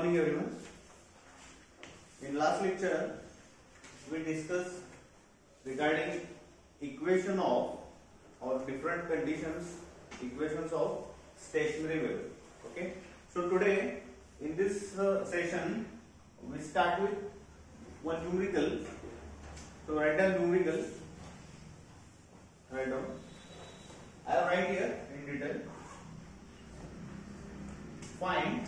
morning everyone. In last lecture we discussed regarding equation of or different equations of stationary wave. Okay, so today in this session we start with one numerical. So write down numerical. Write down. I will write here in detail. Find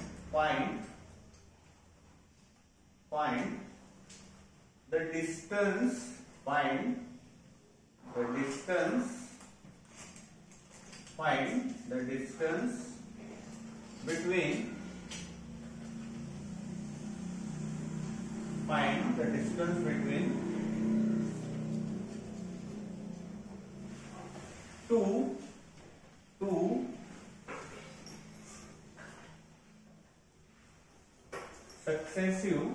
the distance. Find the distance between. Find the distance between two successive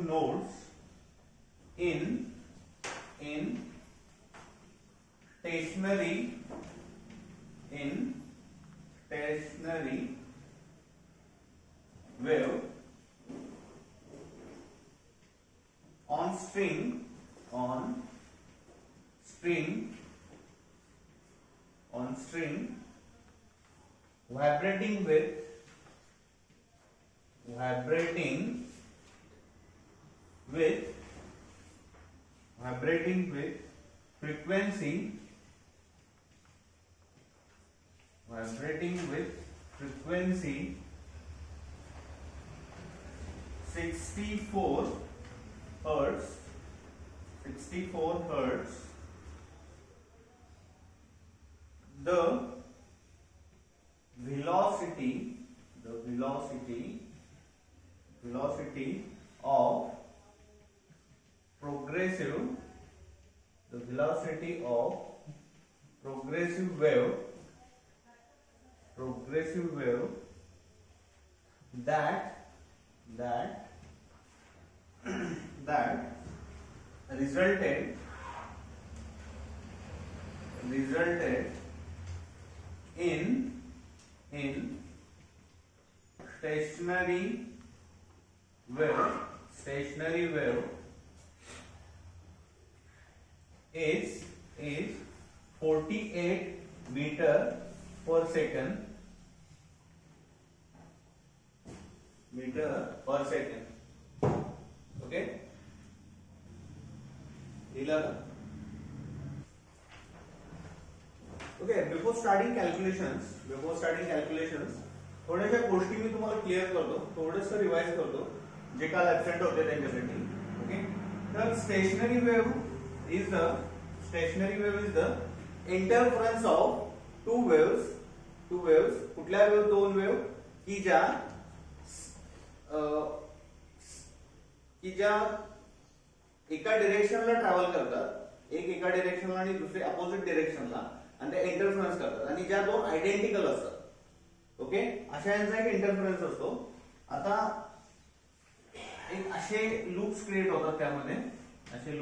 nodes in stationary wave on string vibrating with frequency 64 hertz. The velocity of progressive wave that resulted in stationary wave is 48 meter per second. Okay, 11. Okay, before starting calculations थोड्याशा गोष्टी मी तुम्हाला clear करतो, थोडंसं revise करतो जे काल absent होते त्यांच्यासाठी. ओके, तर stationery wave is the interference of two waves. कुठल्या वेव्ह? दोन वेव्ह की ज्या एका डिरेक्शनला ट्रॅव्हल करतात, एक एका डिरेक्शनला आणि दुसरे अपोजिट डिरेक्शनला, आणि ते इंटरफरन्स करतात, आणि ज्या दोन आयडेंटिकल असतात. ओके, अशा यांचा एक इंटरफरन्स असतो. आता एक असे लूप्स क्रिएट होतात, त्यामध्ये असे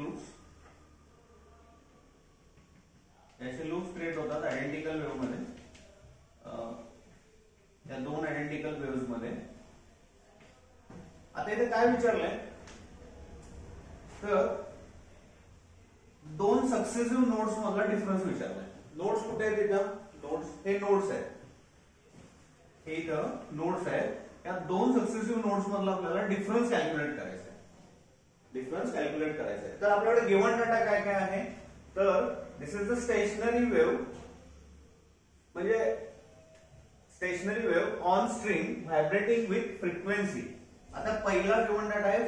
लूप्स क्रिएट होतात आयडेंटिकल वेव्ह मध्ये. या दोन आयडेंटिकल वेव्हज मध्ये आता इथे काय विचारलंय, तर दोन सक्सेसिव्ह नोड्स मधला डिफरन्स विचारलाय. नोड्स कुठे आहेत? इथं हे नोड्स आहेत, या दोन सक्सेसिव्ह नोड्स मधला आपल्याला डिफरन्स कॅल्क्युलेट करायचा आहे. तर आपल्याकडे गिव्हन डाटा काय काय आहे, तर दिस इज द स्टेशनरी वेव्ह, म्हणजे stationery wave on string vibrating with frequency. आता पहिला गिव्हन डाटा आहे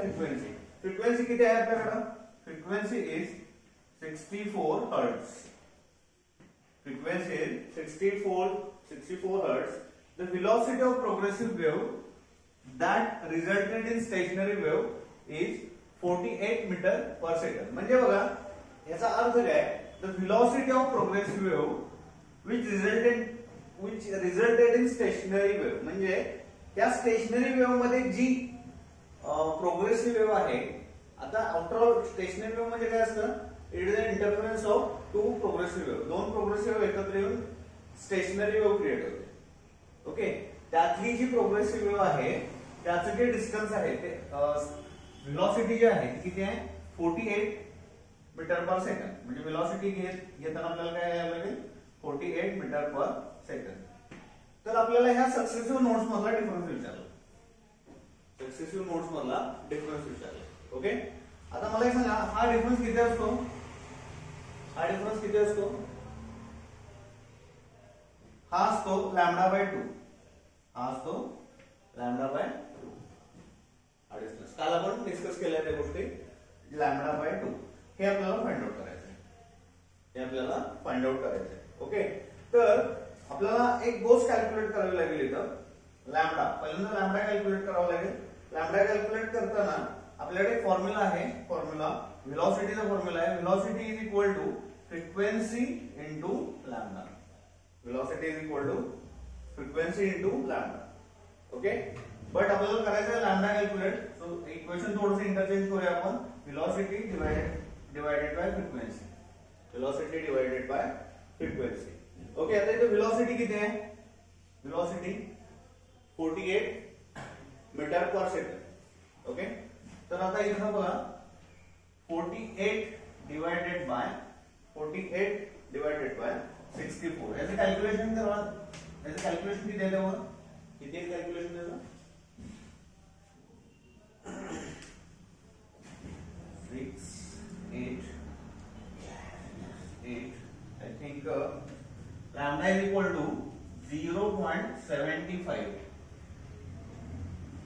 फ्रिक्वेन्सी किती आहे आपल्याकडे? Frequency is 64 hertz. Frequency is 64 hertz. The velocity of progressive wave that resulted in stationary wave is 48 meter per second. म्हणजे बघा याचा अर्थ काय? The velocity of progressive wave which resulted in stationary wave, म्हणजे त्या स्टेशनरी वेव्ह मध्ये जी progressive wave आहे. आता आफ्टर ऑल स्टेशनरी वेव्ह म्हणजे काय असतं? It is a interference of two progressive wave. दोन प्रोग्रेसिव्ह वेव्ह एकत्र येऊन स्टेशनरी वेव्ह क्रिएट होते. ओके, त्यातली जी प्रोग्रेसिव्ह वेव्ह आहे त्याचं जे डिस्टन्स आहे ते व्हेलॉसिटी जी आहे ती किती आहे 48 मीटर पर सेकंड. म्हणजे व्हेलॉसिटी घेताना आपल्याला काय यायला लागेल 48 मीटर पर सेकंड. तर आपल्याला ह्या सक्सेसिव्ह नोड्स मधला डिफरन्स विचारला. सक्सेसिव्ह नोड्स मधला डिफरन्स विचारला. ओके, आता मला एक सांगा हा डिफरन्स किती असतो. हा डिफरन्स किती असतो. हा असतो λ/2. हा असतो λ/2. हा डिस्टन्स काल आपण डिस्कस केल्या त्या गोष्टी λ/2 हे आपल्याला फाइंड आउट करायचं आहे. हे आपल्याला फाइंड आउट करायचं आहे. ओके, तर आपल्याला एक गोष्ट कॅल्क्युलेट करावी लागेल इथं. लॅम्बडा पहिल्यांदा लॅम्बडा कॅल्क्युलेट करावा लागेल. लॅम्बडा कॅल्क्युलेट करताना आपल्याकडे फॉर्म्युला आहे. फॉर्म्युला व्हेलॉसिटीचा फॉर्म्युला आहे. Velocity is equal to frequency into lambda. Velocity is equal to frequency into lambda. Okay, but आपल्याला करायचं आहे लॅम्बडा कॅल्क्युलेट. सो इक्वेशन थोडंसं इंटरचेंज करूया आपण. Velocity divided by frequency. Velocity divided by frequency. Okay, आता इथे velocity किती आहे. Velocity 48 metre per second. Okay, तर आता इथं बघा 48 डिवाइडेड बाय 64 याचं कॅल्क्युलेशन करा. याचं कॅल्क्युलेशन किती आहे तेव्हा किती आहे कॅल्क्युलेशन त्याचं 6 8 I think lambda is equal to 0.75.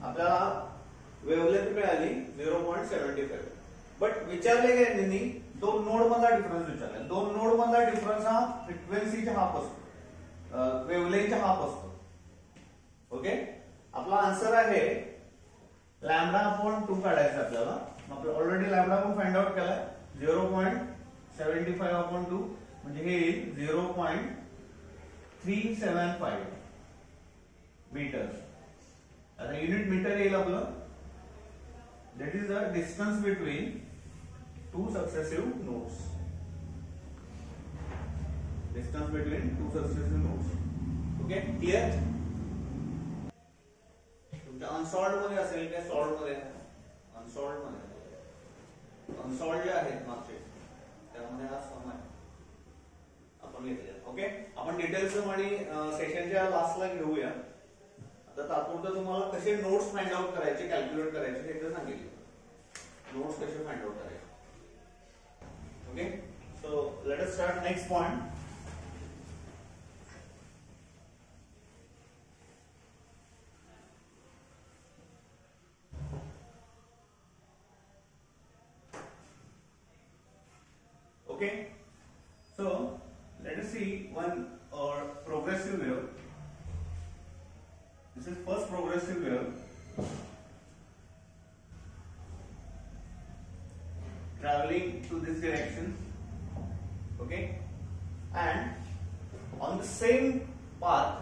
आपल्याला वेव्हलेंथ मिळाली 0.75. बट विचारले काय त्यांनी दोन नोड मधला डिफरन्स विचारला. दोन नोड मधला डिफरन्स हा फ्रिक्वेन्सीच्या हाफ असतो, वेव्हलेंथच्या हाफ असतो. ओके, आपला आन्सर आहे λ/2 काढायचं आपल्याला. ऑलरेडी लॅम्बडा आपण फाइंड आउट केलाय 0.75/2 म्हणजे हे 0.375 मीटर. आता युनिट मीटर येईल आपलं. That is the distance between two successive nodes. Distance between two successive nodes. Okay, clear. तुमच्या अनसॉल्व्ड मध्ये असेल काय सॉल्व्ड मध्ये अनसॉल्व्ड मध्ये अनसॉल्व्ड जे आहेत मागचे त्यामध्ये हा सम आहे आपण घेतले. ओके, आपण डिटेल्स आणि सेशनच्या लास्टला घेऊया. आता तात्पुरतं तुम्हाला कसे नोट्स फाइंड आउट करायचे कॅल्क्युलेट करायचे हे तर सांगितलं. नोट्स कसे फाइंड आउट करायचे. Okay, so let us start next point. Okay, so let us see one progressive wave. This is first progressive wave traveling to this direction. Okay, and on the same path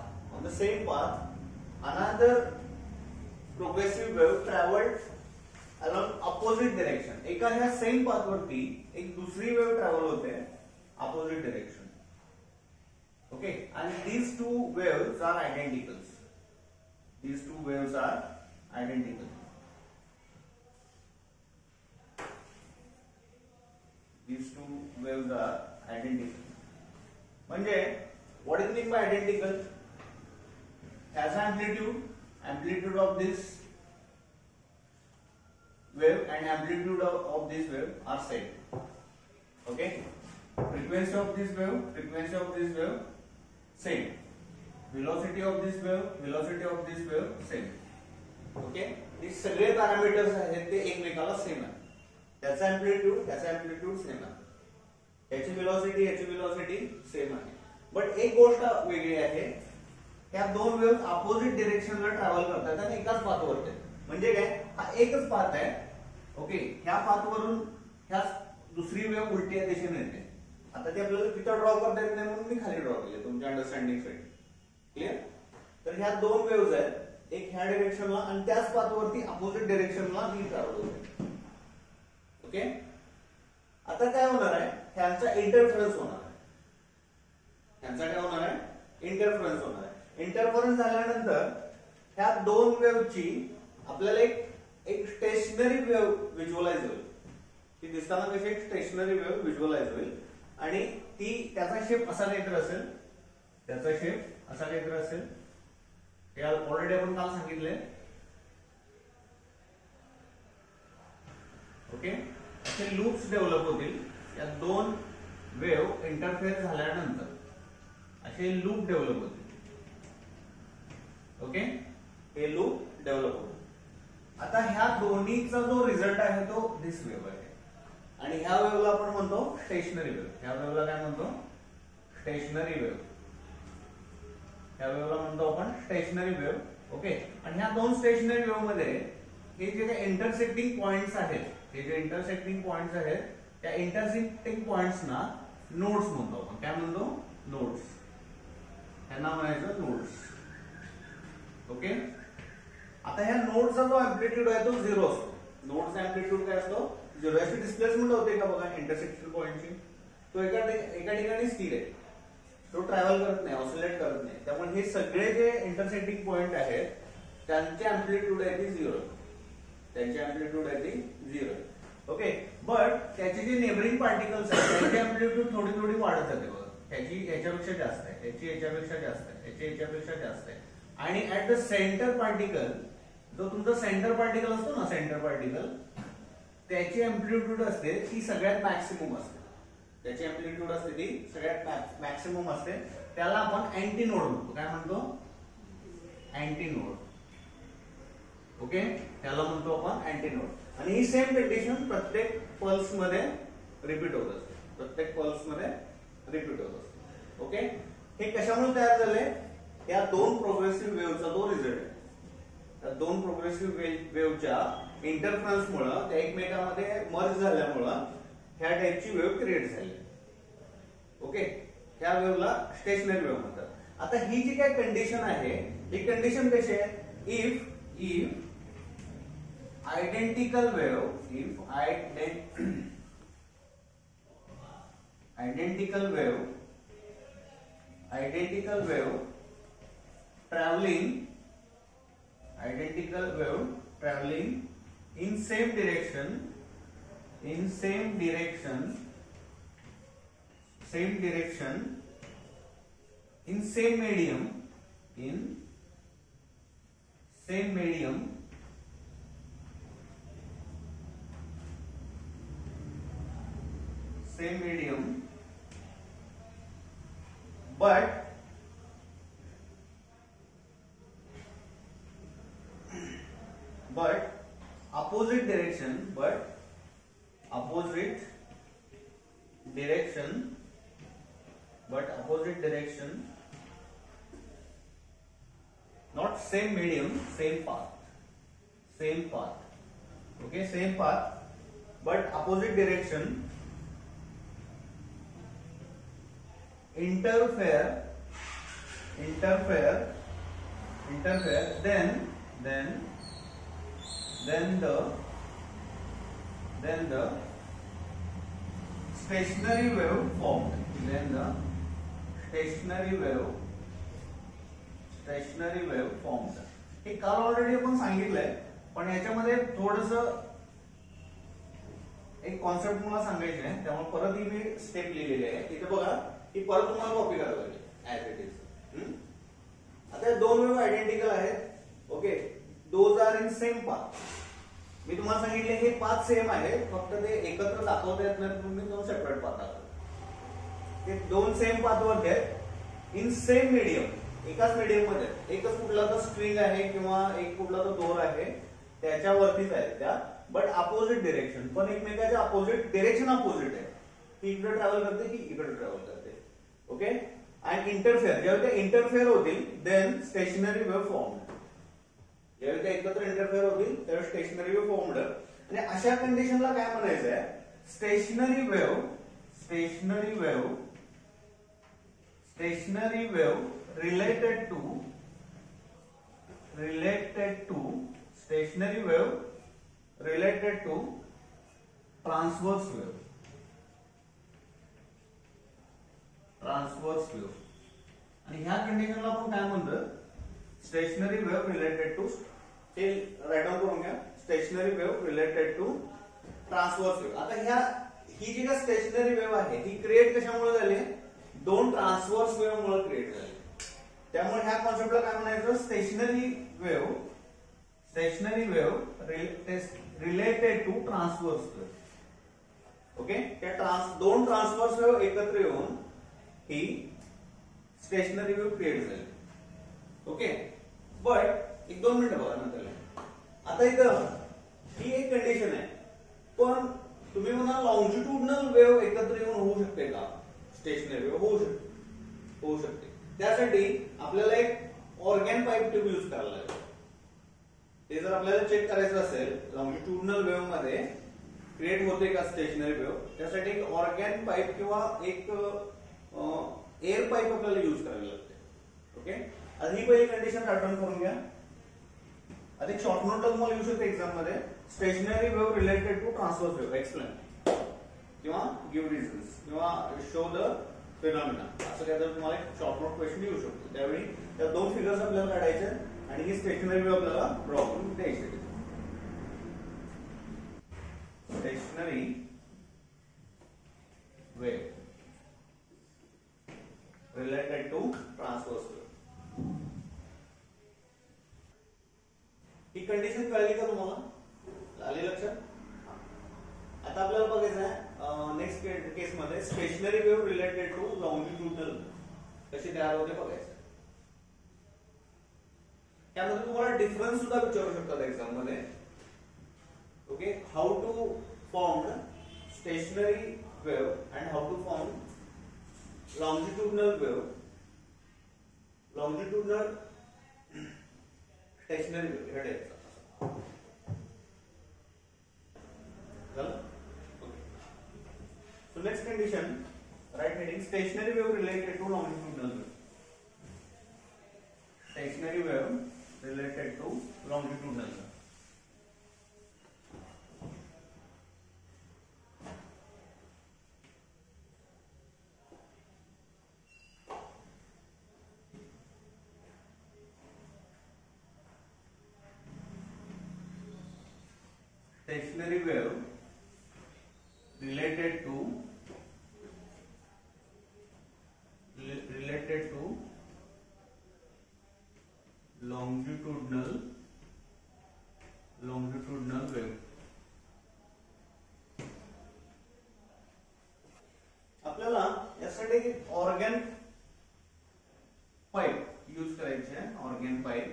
another progressive wave traveled along opposite direction. एका ह्या same path वरती एक दुसरी wave travel होते opposite direction. Okay, आणि these two waves are identical. These two waves are identical. These two waves are identical. म्हणजे what do you mean by identical? As amplitude of this wave and amplitude of this wave are same. Okay, frequency of this wave same. Velocity of this wave same. Okay, हे सगळे parameters आहेत ते एकमेकाला same आहे. त्याचा amplitude same आहे. याची velocity same आहे. बट एक गोष्ट वेगळी आहे, ह्या दोन वेव्ह अपोजिट डायरेक्शनला ट्रॅव्हल करतात आणि एकाच पाथवर आहेत. म्हणजे काय, हा एकच पाथ आहे. ओके, ह्या पाथवरून ह्या दुसरी वेव्ह उलट्या दिशेने येते. आता ते आपल्याला तिथं ड्रॉ करता येत नाही म्हणून मी खाली ड्रॉ केले तुमच्या अंडरस्टँडिंग साठी. क्लिअर. तर ह्या दोन वेव्हज आहेत, एक ह्या डायरेक्शनला आणि त्याच पाथवरती अपोजिट डायरेक्शनला ही ट्रॅव्हल होते. ओके, आता आता काय होणार आहे, ह्यांचा इंटरफरन्स होणार आहे. ह्यांचा काय होणार आहे, इंटरफरन्स होणार आहे. इंटरफरन्स झाल्यानंतर ह्या दोन वेव्हची आपल्याला एक स्टेशनरी वेव्ह व्हिज्युअलाइज होईल. ती दिसताना कशी एक स्टेशनरी वेव्ह व्हिज्युअलाइज होईल आणि ती त्याचा शेप असा काहीतरी असेल, त्याचा शेप असा काहीतरी असेल. हे ऑलरेडी आपण काल सांगितलंय. ओके, असे लूप्स डेव्हलप होतील. या दोन वेव्ह इंटरफेअर झाल्यानंतर असे लूप डेव्हलप होतील. ओके, हे लूप डेव्हलप होतील. आता ह्या दोन्हीचा जो रिझल्ट आहे तो दिस वेव्ह आहे आणि ह्या वेव्हला आपण म्हणतो स्टेशनरी वेव्ह. ह्या वेव्हला काय म्हणतो, स्टेशनरी वेव्ह. ह्या वेव्हला म्हणतो आपण स्टेशनरी वेव्ह. ओके, आणि ह्या दोन स्टेशनरी वेव्ह मध्ये हे जे इंटरसेक्टिंग पॉइंट्स आहेत, हे जे इंटरसेक्टिंग पॉइंट्स आहेत त्या इंटरसेक्टिंग पॉइंट्सना नोड्स म्हणतो आपण. काय म्हणतो, नोड्स. ह्यांना म्हणायचं नोड्स. ओके, आता ह्या नोडचा जो अँप्लिट्यूड आहे तो 0 असतो. नोडचा अँप्लिट्यूड काय असतो, 0. याची डिस्प्लेसमेंट होते का बघा इंटरसेक्शन पॉइंटची. तो एका ठिकाणी स्थिर आहे, तो ट्रॅव्हल करत नाही, ऑसिलेट करत नाही. त्यामुळे हे सगळे जे इंटरसेक्टिंग पॉइंट आहेत त्यांचे अँप्लिट्यूड आहे ती 0. त्यांचे अँप्लिट्यूड आहे ती 0. ओके, बट त्याचे जे नेबरिंग पार्टिकल्स आहेत त्यांची अँप्लिट्यूड थोडी थोडी वाढत जाते बघा. ह्याची याच्यापेक्षा जास्त आहे, ह्याची याच्यापेक्षा जास्त आहे, ह्याची याच्यापेक्षा जास्त आहे. आणि ऍट द सेंटर पार्टिकल, जो तुमचा सेंटर पार्टिकल असतो ना, सेंटर पार्टिकल, त्याची अँप्लिट्यूड असते ती सगळ्यात मॅक्सिमम असते. त्याची अँप्लिट्यूड असते ती सगळ्यात मॅक्सिमम असते. त्याला आपण अँटी नोड म्हणतो. काय म्हणतो, अँटी नोड. ओके, त्याला म्हणतो आपण अँटी नोड. आणि ही सेम कंडिशन प्रत्येक पल्स मध्ये रिपीट होत असते. प्रत्येक पल्स मध्ये रिपीट होत असते. ओके, हे कशामुळे तयार झाले, या दोन प्रोग्रेसिव्ह वेव्हचा जो रिझल्ट आहे. त्या दोन प्रोग्रेसिव्ह वेव्हच्या इंटरफरन्समुळे, त्या एकमेकांमध्ये मर्ज झाल्यामुळं ह्या टाइपची वेव्ह क्रिएट झाली. ओके, ह्या वेव्हला स्टेशनरी वेव्ह म्हणतात. आता ही जी काय कंडिशन आहे, ही कंडिशन कशी आहे, if identical wave, identical wave traveling in same direction, in same medium, but opposite direction, not same medium, same path. Okay, same path, but opposite direction interfere, then the stationary wave formed. हे काल already आपण सांगितलंय, पण याच्यामध्ये थोडस एक concept मला सांगायचे आहे, त्यामुळे परत ही मी स्टेप लिहिलेली आहे. इथे बघा, ही परत तुम्हाला कॉपी करावी लागेल ऍज इट इज. आता दोन वेव्ह आयडेंटिकल आहेत. Okay, those are in same path. मी तुम्हाला सांगितले हे पाथ सेम आहे, फक्त ते एकत्र दाखवता येत नाही, तुम्ही दोन सेपरेट पाथ दाखवता. ते दोन सेम पाथ वर आहेत, इन सेम मीडियम, एकाच मीडियम मध्ये. एकच कुठला तर स्ट्रिंग आहे किंवा एक कुठला तर दोर आहे त्याच्यावरतीच आहेत त्या, बट अपोजिट डिरेक्शन. पण एकमेकाच्या अपोजिट डिरेक्शन अपोजिट आहे. ही इकडे ट्रॅव्हल करते, ही इकडे ट्रॅव्हल करते. ओके, अँड इंटरफेअर, जेव्हा ते इंटरफेअर होतील देन स्टेशनरी वेव्ह फॉर्म. जेव्हा ते एकत्र इंटरफेअर होतील तेव्हा स्टेशनरी वेव्ह फॉर्मड. आणि अशा कंडिशनला काय म्हणायचं आहे, stationary wave related to transverse wave. Transverse wave. आणि ह्या कंडिशनला आपण काय म्हणतो, स्टेशनरी वेव्ह रिलेटेड टू, हे राईट डाऊन करून घ्या, stationary wave related to transverse wave. आता ही जी काय स्टेशनरी वेव्ह आहे ही क्रिएट कशामुळे झाली, दोन ट्रान्सवर्स वेव्ह मुळे क्रिएट झाली. त्यामुळे ह्या कॉन्सेप्टला काय म्हणायचं, stationary wave related to transverse wave. Okay, त्या दोन ट्रान्सवर्स वेव्ह एकत्र येऊन ही स्टेशनरी वेव्ह क्रिएट झाली. ओके, बट एक 2 मिनिटं बघा नंतर. आता इथं ही एक कंडिशन आहे, पण तुम्ही म्हणा लॉंजिट्यूडनल वेव्ह एकत्र येऊन होऊ शकते का, स्टेशनरी वेव्ह होऊ शकते. त्यासाठी आपल्याला एक ऑर्गॅन पाईप ट्यूब यूज करायला लागेल. ते जर आपल्याला चेक करायचं असेल लॉंजिट्यूडनल वेव्ह मध्ये क्रिएट होते का स्टेशनरी वेव्ह, त्यासाठी एक ऑर्गॅन पाईप किंवा एक एअर पाईप आपल्याला यूज करावी लागते. ओके, आता ही पहिली कंडिशन आठवण करून घ्या. आता एक शॉर्ट नोट तुम्हाला येऊ शकते एक्झाम मध्ये, stationary wave related to transverse wave, explain किंवा गिव्ह रिझन्स किंवा शो द फिनॉमिना, असं काहीतरी तुम्हाला एक शॉर्ट नोट क्वेश्चन येऊ शकतो. त्यावेळी त्या दोन फिगर्स आपल्याला काढायचे आणि ही स्टेशनरी वेव्ह आपल्याला ड्रॉ करून द्यायची. Stationary wave related to transverse wave. ही कंडिशन कळली का तुम्हाला, आली लक्षात. आता आपल्याला बघायचं आहे नेक्स्ट केस मध्ये स्टेशनरी वेव्ह रिलेटेड टू लॉंजिट्यूडनल कशी तयार होते बघायचं. त्यामध्ये तुम्हाला डिफरन्स सुद्धा विचारू शकतात एक्झाम मध्ये. Okay, how to form stationary wave and how to form longitudinal wave, longitudinal stationary wave, हे टाइपचा. चला, okay. So next condition, right heading, stationary wave related to longitudinal wave. Stationary wave related to longitudinal wave. Stationary wave related to longitudinal wave. आपल्याला यासाठी organ pipe use करायचे, organ pipe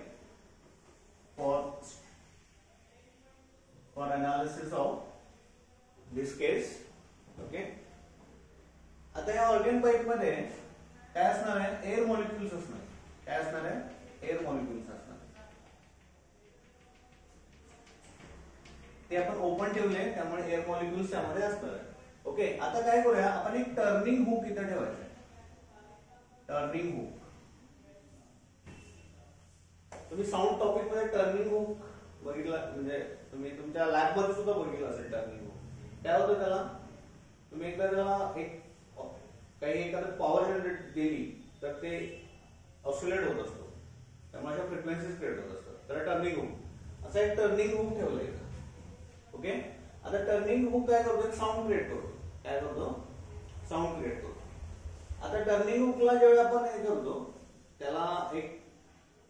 for analysis of this case. Okay, आता या organ pipe मध्ये काय असणार आहे, air molecules असणार. काय असणार आहे, एअर मॉलिक्युल्स असणार. ते आपण ओपन ठेवले त्यामुळे एअर मॉलिक्युल्स त्यामध्ये असणार आहे. ओके, आता काय करूया आपण, एक टर्निंग हुक इथे ठेवायचं. टर्निंग हुक, तुम्ही साऊंड टॉपिक मध्ये टर्निंग हुक बघितला, म्हणजे तुम्ही तुमच्या लॅब मध्ये सुद्धा बघितलं असेल टर्निंग हुक. काय होतं त्याला, तुम्ही एकदा त्याला एक काही एखादं पॉवर जनरेट दिली तर ते ऑसिलेट होत असतो, त्यामुळे अशा फ्रिक्वेन्सीज क्रिएट होत असतात. तर टर्निंग हुक, असा एक टर्निंग हुक ठेवलंय. ओके, आता टर्निंग हुक काय करतो, साऊंड क्रिएट करतो. काय करतो, साऊंड क्रिएट करतो. आता टर्निंग हुकला ज्यावेळी आपण हे करतो त्याला एक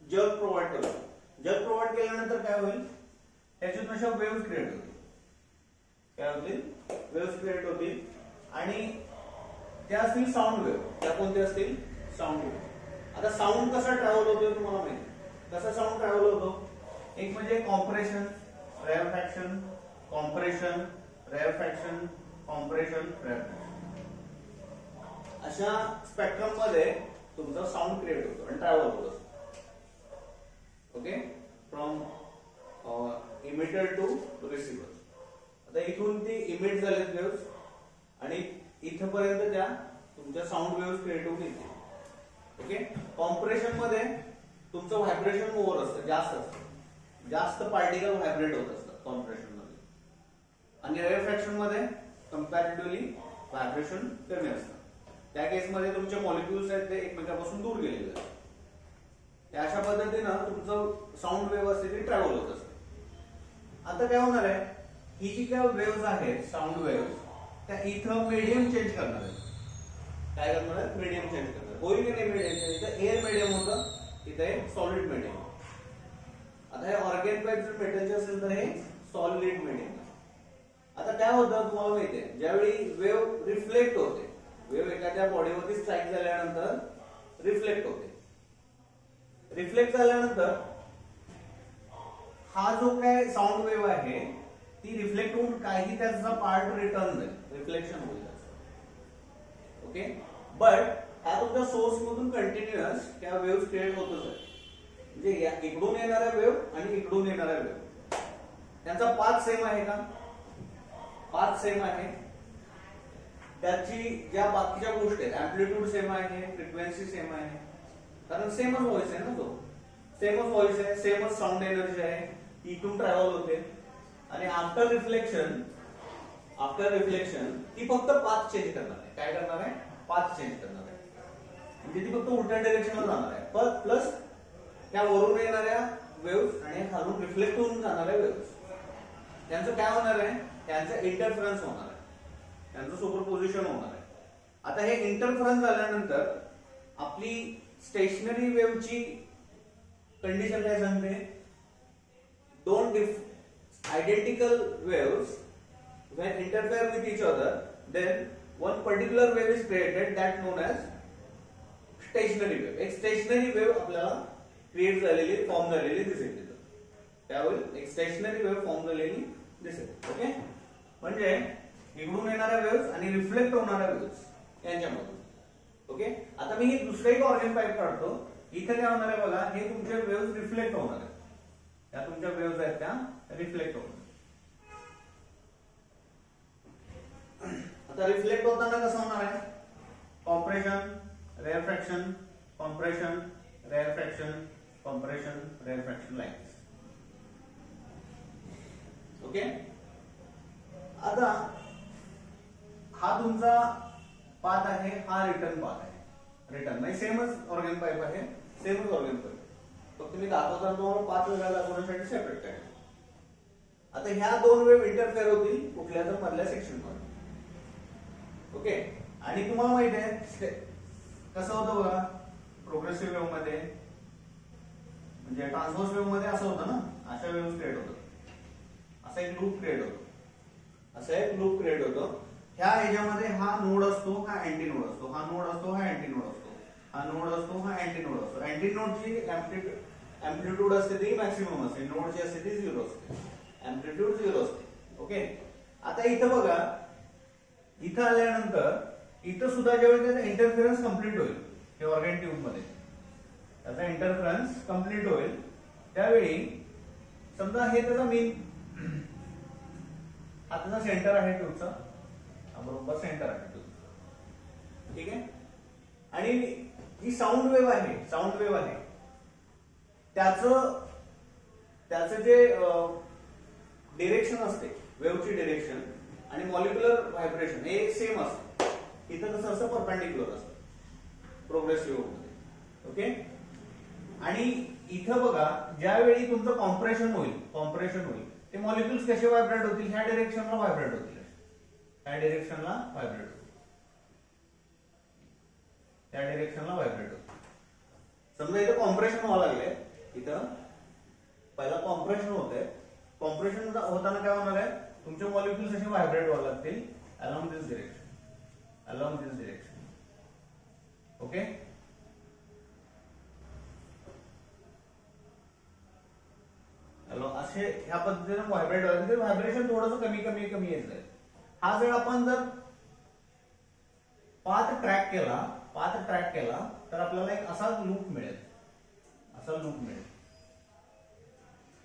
जग प्रोव्हाइड करतो. जग प्रोव्हाइड केल्यानंतर काय होईल, त्याच्यातून अशा वेव्ह क्रिएट होतील. काय होतील, वेव्ह क्रिएट होतील आणि त्या असतील साऊंड वेव्ह. त्या कोणत्या असतील, साऊंड वेव्ह. आता साऊंड कसा ट्रॅव्हल होतो तुम्हाला माहिती, कसा साऊंड ट्रॅव्हल होतो, एक म्हणजे compression, rarefaction, compression, rarefaction, compression, रेअरफॅक्शन. अशा स्पेक्ट्रम मध्ये तुमचा साऊंड क्रिएट होतो आणि ट्रॅव्हल होत असतो. Okay, from emitter to receiver. आता इथून ती इमिट झालेत वेव्स आणि इथपर्यंत त्या तुमच्या साऊंड वेव्स क्रिएट होऊन येते. ओके, कॉम्प्रेशन मध्ये तुमचं व्हायब्रेशन ओव्हर असतं, जास्त असतं, जास्त पार्टिकल व्हायब्रेट होत असतात कॉम्प्रेशन मध्ये. आणि रेअरफॅक्शन मध्ये कम्पॅरेटिव्हली व्हायब्रेशन कमी असतं. त्या केसमध्ये तुमचे मॉलिक्युल्स आहेत ते एकमेकांपासून दूर गेलेले आहेत. अशा पद्धतीनं तुमचं साऊंड वेव्ह असते ती ट्रॅव्हल होत असते. आता काय होणार आहे, ही जी काय वेव्ह आहेत साऊंड वेव्ह त्या इथं मीडियम चेंज करणार आहे. काय करणार आहे, मीडियम चेंज करणार. ओरिजिनल मीडियम चेंज, इथं एअर मीडियम होतं, इथे सॉलिड मीडियम. आता हे ऑर्गॅन पाईप जर मेटलचे असेल तर हे सॉलिड मीडियम. आता काय होतं तुम्हाला माहिती आहे, ज्यावेळी वेव्ह रिफ्लेक्ट होते, वेव्ह एखाद्या बॉडीवरती स्ट्राईक झाल्यानंतर रिफ्लेक्ट होते. रिफ्लेक्ट झाल्यानंतर हा जो काय साऊंड वेव्ह आहे ती रिफ्लेक्ट होऊन काही त्याचा पार्ट रिटर्न जाईल, रिफ्लेक्शन होईल. ओके, बट हा तुमच्या सोर्स मधून कंटिन्युअस त्या वेव्ह क्रिएट होतच आहे. म्हणजे या इकडून येणाऱ्या वेव्ह आणि इकडून येणाऱ्या वेव्ह त्यांचा पाथ सेम आहे का, पाथ सेम आहे. त्याची ज्या बाकीच्या गोष्टी आहेत, अँप्लिट्यूड सेम आहे, फ्रिक्वेन्सी सेम आहे, कारण सेमच व्हॉइस आहे ना, तो सेमच व्हॉइस आहे, सेमच साऊंड एनर्जी आहे, इथून ट्रॅव्हल होते. आणि आफ्टर रिफ्लेक्शन ती फक्त पाथ चेंज करणार आहे. काय करणार आहे, पाथ चेंज करणार आहे. म्हणजे ती फक्त उलट्या डायरेक्शनला जाणार आहे. प्लस त्या वरून येणाऱ्या वेव्ह आणि खालून रिफ्लेक्ट होऊन जाणाऱ्या वेव्ह त्यांचं काय होणार आहे, त्यांचं इंटरफरन्स होणार आहे, त्यांचं सुपरपोजिशन होणार आहे. आता हे इंटरफरन्स झाल्यानंतर आपली स्टेशनरी वेव्हची कंडिशन काय सांगते, दोन identical waves when interfere with each other, then one particular wave is created that known as stationary wave. एक स्टेशनरी वेव्ह आपल्याला क्रिएट झालेली, फॉर्म झालेली दिसेल तिथं. त्यावेळी एक स्टेशनरी वेव्ह फॉर्म झालेली दिसेल. ओके, म्हणजे इकडून येणाऱ्या वेव्ह आणि रिफ्लेक्ट होणाऱ्या वेव्ह यांच्यामधून. ओके, आता मी हे दुसरं एक ऑर्गन पाईप काढतो. इथे काय होणार आहे बघा, हे तुमचे वेव्ह रिफ्लेक्ट होणार आहेत. त्या तुमच्या वेव्ह आहेत त्या रिफ्लेक्ट होणार. आता रिफ्लेक्ट होताना कसं होणार आहे, compression, rarefaction, compression, rarefaction, compression, rarefaction lines. Okay, आता हा तुमचा पाथ आहे, हा रिटर्न पाथ आहे. रिटर्न म्हणजे सेमच ऑर्गन पाईप आहे, सेमच ऑर्गन पाईप, फक्त मी दाखवताना तुम्हाला पाथ वेगळा दाखवण्यासाठी सेपरेट आहे. आता ह्या दोन वेव्ह इंटरफेअर होतील कुठल्या तर मधल्या सेक्शन मध्ये. ओके, आणि तुम्हाला माहित आहे कसं होतं बघा, प्रोग्रेसिव्ह वेव्ह मध्ये म्हणजे ट्रान्सव्हर्स वेव्ह मध्ये असं होतं ना, अशा वेव्ह क्रिएट होतं, असा एक लूप क्रिएट होतो, असा एक लूप क्रिएट होतो. ह्या ह्याच्यामध्ये हा नोड असतो, हा अँटी नोड असतो, हा नोड असतो, हा अँटी नोड असतो, हा नोड असतो, हा अँटी नोड असतो. अँटी नोडची अँप्लिट्यूड असते ती मॅक्सिमम असते, नोडची असते ती 0 असते, अँप्लिट्यूड 0 असते. ओके, आता इथं बघा, इथं आल्यानंतर इथं सुद्धा जेव्हा त्याचा इंटरफरन्स कंप्लीट होईल हे ऑर्गन ट्यूब मध्ये, त्याचा इंटरफरन्स कंप्लीट होईल त्यावेळी समजा हे त्याचा मेन, हा त्याचा सेंटर आहे ट्यूबचा, बरोबर सेंटर आहे ट्यूब. ठीक आहे, आणि जी साऊंड वेव्ह आहे त्याचं जे डिरेक्शन असते, वेव्हची डिरेक्शन आणि मॉलिक्युलर व्हायब्रेशन हे सेम असतं. इथं कसं असतं, परपेंडिक्युलर असतं प्रोग्रेसिव्ह मध्ये. ओके, आणि इथं बघा ज्यावेळी तुमचं कॉम्प्रेशन होईल ते मॉलिक्युल्स कसे व्हायब्रेट होतील, ह्या डिरेक्शनला व्हायब्रेट होतील, ह्या डिरेक्शनला व्हायब्रेट होतील, त्या डिरेक्शनला व्हायब्रेट होतील. समजा इथं कॉम्प्रेशन व्हायला लागले, इथं पहिला कॉम्प्रेशन होतंय, कॉम्प्रेशन होताना काय होणार आहे, तुमचे मॉलिक्युल्स असे व्हायब्रेट व्हायला लागतील अलॉंग दिस डिरेक्शन. ओके, असे ह्या पद्धतीने व्हायब्रेट व्हायचे, व्हायब्रेशन थोडंसं कमी येत जाईल. हा जर आपण जर पाथ ट्रॅक केला तर आपल्याला एक असा लूप मिळेल.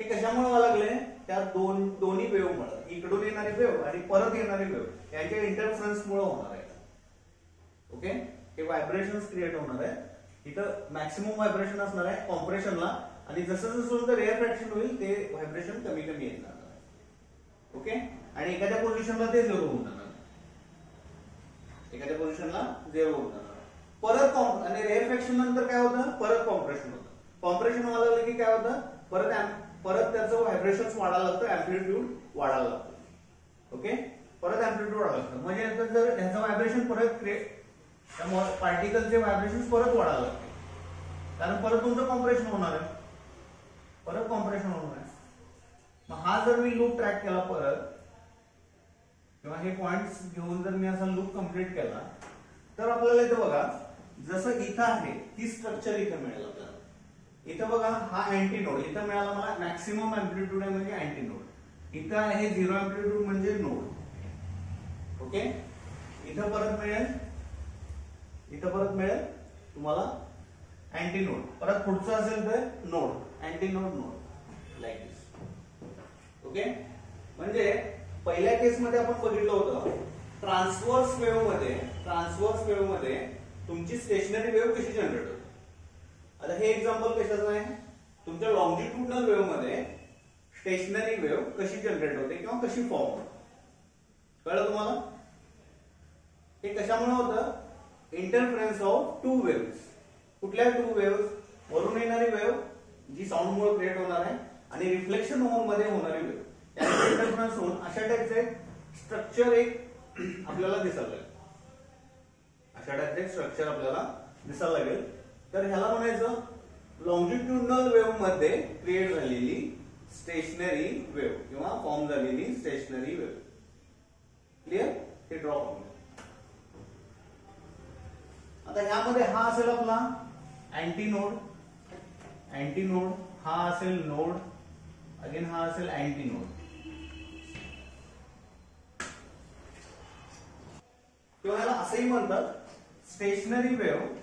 हे कशामुळे व्हायला लागले, त्या दोन्ही वेव्ह मुळे, इकडून येणारी वेव्ह आणि परत येणारी वेव्ह यांच्या इंटरफरन्स मुळे होणार आहे. ओके, हे व्हायब्रेशन्स क्रिएट होणार आहे. इथं मॅक्सिमम व्हायब्रेशन असणार आहे कॉम्प्रेशनला, आणि जसं जसं रेअरफॅक्शन होईल ते व्हायब्रेशन कमी येत जाणार आहे. ओके, आणि एखाद्या पोझिशनला ते 0 होऊन जाणार. एखाद्या पोझिशनला 0 होऊन जाणार. परत आणि रेअरफॅक्शन नंतर काय होतं, परत कॉम्प्रेशन होतं. कॉम्प्रेशन व्हायला लागलं की काय होतं, परत त्याचं व्हायब्रेशन्स वाढायला लागतं, अँप्लिट्यूड वाढायला लागतं. ओके, परत अँप्लिट्यूड वाढायला लागतं. म्हणजे जर ह्याचं व्हायब्रेशन परत पार्टिकलचे व्हायब्रेशन परत वाढायला लागते, कारण परत तुमचं कॉम्प्रेशन होणार आहे, परत कॉम्प्रेशन होणार आहे. मग हा जर मी लूप ट्रॅक केला परत, किंवा हे पॉइंट्स घेऊन जर मी असा लूप कंप्लीट केला, तर आपल्याला इथे बघा जसं इथं आहे ती स्ट्रक्चर इथं मिळेल आपल्याला. इथं बघा हा अँटी नोड इथं मिळाला मला, मॅक्सिमम अँप्लिट्यूड आहे म्हणजे अँटी नोड. इथं आहे 0 अँप्लिट्यूड म्हणजे नोड. ओके, इथं परत मिळेल तुम्हाला अँटी नोड. परत पुढचं असेल तर node, anti node, node, like this. Okay, म्हणजे पहिल्या केसमध्ये आपण बघितलं होतं ट्रान्सव्हर्स वेव्ह मध्ये तुमची स्टेशनरी वेव्ह कशी जनरेट होते. आता हे एक्झाम्पल कशाचं आहे, तुमच्या लॉंजिट्युडनल वेव्ह मध्ये स्टेशनरी वेव्ह कशी जनरेट होते किंवा कशी फॉर्म होते. कळलं तुम्हाला? हे कशामुळे होतं, इंटरफरन्स ऑफ टू वेव्हज. कुठल्या टू वेव्हज, वरून येणारी वेव्ह जी साऊंड मुळे क्रिएट होणार आहे आणि रिफ्लेक्शन होऊन मध्ये होणारी वेव्ह, त्याचे इंटरफरन्स होऊन अशा टाइपचं एक स्ट्रक्चर आपल्याला दिसायला लागेल. अशा टाइपचं स्ट्रक्चर आपल्याला दिसायला लागेल. तर ह्याला म्हणायचं लॉंजिट्युडनल वेव्ह मध्ये क्रिएट झालेली स्टेशनरी वेव्ह किंवा फॉर्म झालेली स्टेशनरी वेव्ह. क्लिअर? हे ड्रॉ करून. आता ह्यामध्ये हा असेल आपला अँटी नोड, हा असेल नोड, अगेन हा असेल अँटी नोड. किंवा ह्याला असंही म्हणतात stationery wave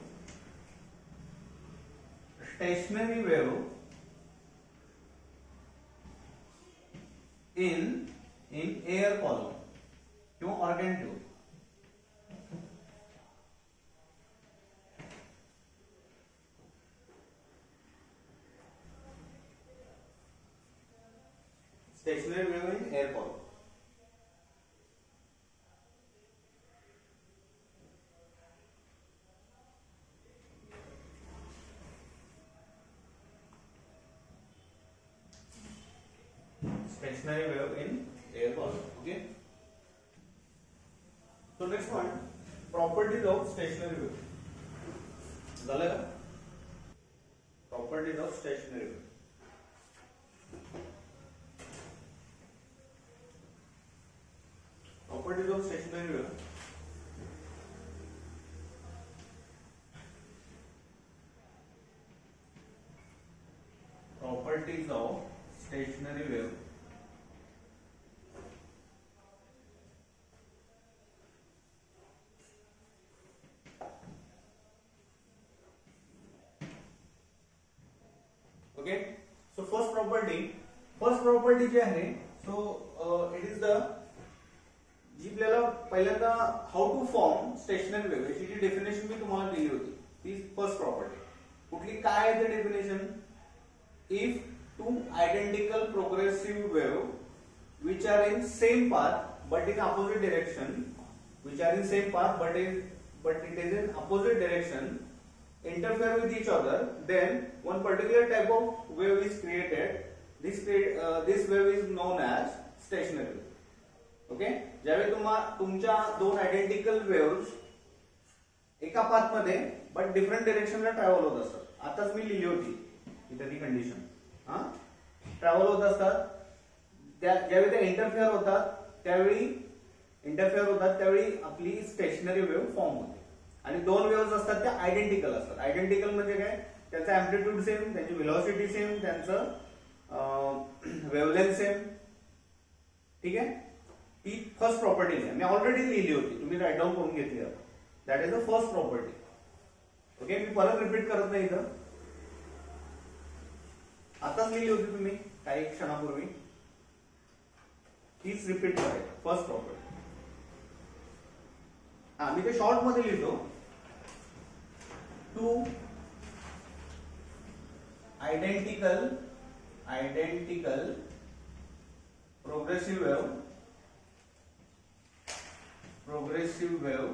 in air column किंवा organ tube. Stationary wave in air column. Stationary wave in air column. Okay. So next one, properties of stationary wave. झालं का? Properties of stationary wave. Properties of stationary wave. Properties of stationary wave. Okay, so first property जी आहे, so it is the जी आपल्याला पहिल्यांदा how to form stationary wave याची जी definition मी तुम्हाला दिली होती ती फर्स्ट प्रॉपर्टी. कुठली काय आहे ते definition, if two identical progressive wave which are in same path but in opposite direction, but it is in opposite direction, interfere with each other, then one particular type of wave is created. This wave is known as stationary wave. Okay, ज्यावेळी तुमच्या दोन identical waves एका path मध्ये but different डिरेक्शनला travel होत असतात. आताच मी लिहिली होती इथे ती कंडिशन. ट्रॅव्हल होत असतात, ज्यावेळी ते इंटरफेअर होतात त्यावेळी आपली स्टेशनरी वेव्ह फॉर्म होते. आणि दोन वेव्हज असतात त्या आयडेंटिकल असतात. आयडेंटिकल म्हणजे काय, त्यांचा अँप्लिट्यूड सेम, त्यांची व्हेलॉसिटी सेम, त्यांचं वेव्हलेंथ सेम. ठीक आहे, ती फर्स्ट प्रॉपर्टी आहे. मी ऑलरेडी लिहिली होती, तुम्ही राईट डाऊन करून घेतली. That is the first property. Okay, मी परत रिपीट करत नाही इथं, आताच लिहिली होती तुम्ही काही क्षणापूर्वी, तीच रिपीट करायची. फर्स्ट प्रॉपर्टी मी ते शॉर्ट मध्ये लिहितो. Two identical progressive wave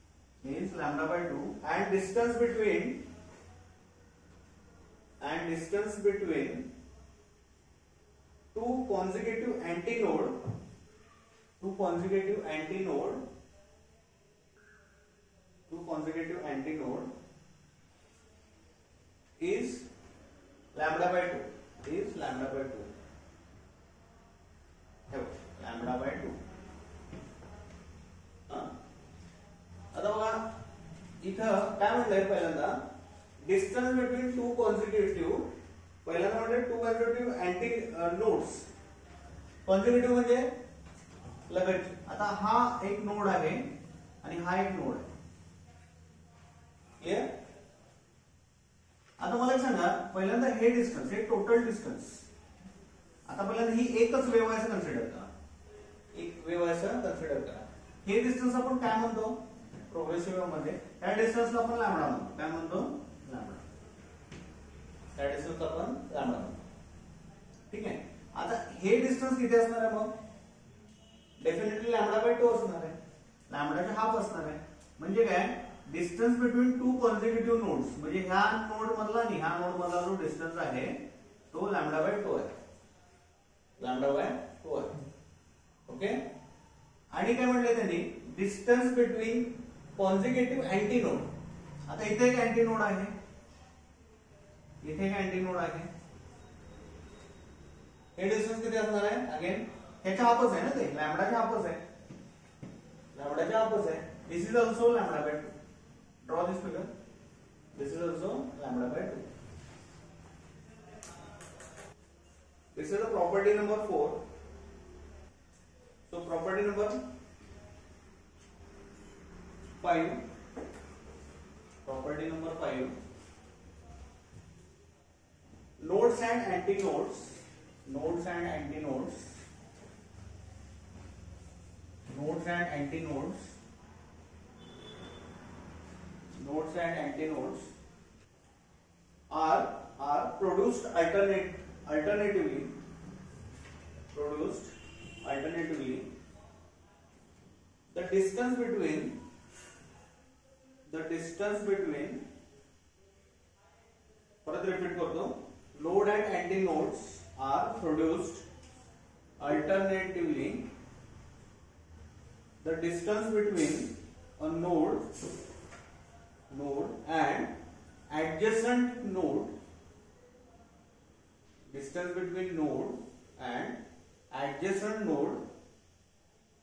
means lambda by 2, and distance between two consecutive antinode is lambda by 2, lambda by 2. आता बघा इथं काय म्हटलंय, पहिल्यांदा डिस्टन्स बिटवीन टू कॉन्सिक्युटिव्ह, पहिल्यांदा म्हणजे to consecutive anti nodes. Consecutive म्हणजे लगत. आता हा एक नोड आहे आणि हा एक नोड आहे. क्लियर? आता मला एक सांगा, पहिल्यांदा हे डिस्टन्स, हे टोटल डिस्टन्स. आता पहिल्यांदा ही एकच वेव्ह आहे असं कन्सिडर करा, एक वेव्ह आहे असं कन्सिडर करा. हे डिस्टन्स आपण काय म्हणतो प्रोग्रेसिव्ह वेव्ह मध्ये? त्या डिस्टन्सला आपण लॅम्बडा म्हणतो. काय म्हणतो? लॅम्बडा. त्या डिस्टन्सला आपण लॅम्बडा म्हणतो. ठीक आहे. आता हे डिस्टन्स किती असणार आहे मग? डेफिनेटली लॅम्बडा बाय 2 असणार आहे, लॅम्बडाचा हाफ असणार आहे. म्हणजे काय, distance between two consecutive nodes, म्हणजे ह्या नोड मधला आणि ह्या नोड मधला जो डिस्टन्स आहे तो लॅम्बडा बाय 2 आहे, लॅम्बडा बाय 2 आहे. ओके. आणि काय म्हटलंय त्यांनी, डिस्टन्स बिटवीन कॉन्सिक्युटिव्ह अँटीनोड. आता इथे एक अँटीनोड आहे, इथे एक अँटीनोड आहे. हे डिस्टन्स किती असणार आहे? अगेन ह्याच्या हाफच आहे ना, ते लॅम्बडाच्या हाफच आहे, लॅम्बडाच्या हाफच आहे. This is also lambda by 2. Draw this figure. This is also lambda by 2. This is the property number 4. So property number 5. Property number 5. Nodes and antinodes. Nodes and antinodes. Nodes and antinodes. Nodes and antinodes are produced alternatively. Produced alternatively. The distance between परत repeat करतो, node and antinodes are produced alternatively. The distance between a node and adjacent node, distance between node and adjacent node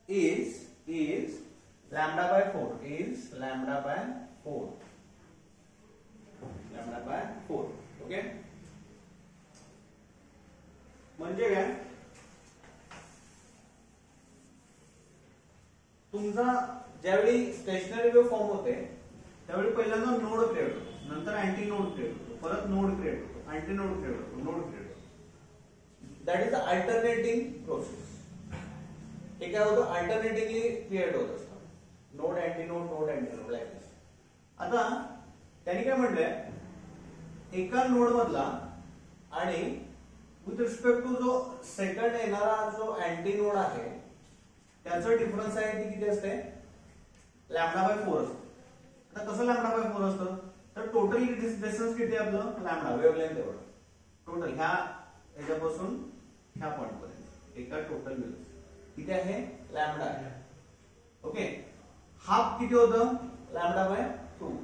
is lambda by 4, is lambda by 4, lambda by 4. Okay. म्हणजे काय, तुमचा ज्यावेळी stationery wave form होते त्यावेळी पहिल्यांदा node create होतो, नंतर anti node create होतो, परत नोड क्रिएट होतो, अँटी नोड क्रिएट होतो, नोड क्रिएट होतो. That is alternating process. हे काय होतं, अल्टरनेटिव्हली क्रिएट होत असतं, node anti node, node anti node, like this. आता त्यांनी काय म्हटलंय, एका नोड मधला आणि विथ रिस्पेक्ट टू जो सेकंड येणारा जो अँटी नोड आहे त्याचं डिफरन्स आहे ते किती असते, लॅम्बडा बाय 4 असतं. आता कसं लॅम्बडा बाय 4 असतं, तर टोटल डिस्टन्स किती आहे आपलं, लॅम्बडा वेव्हलेंथ एवढं टोटल, ह्या याच्यापासून ह्या पॉइंट पर्यंत एका टोटल वेव्ह किती आहे, लॅम्बडा आहे. ओके. हाफ किती होतं, लॅम्बडा बाय 2.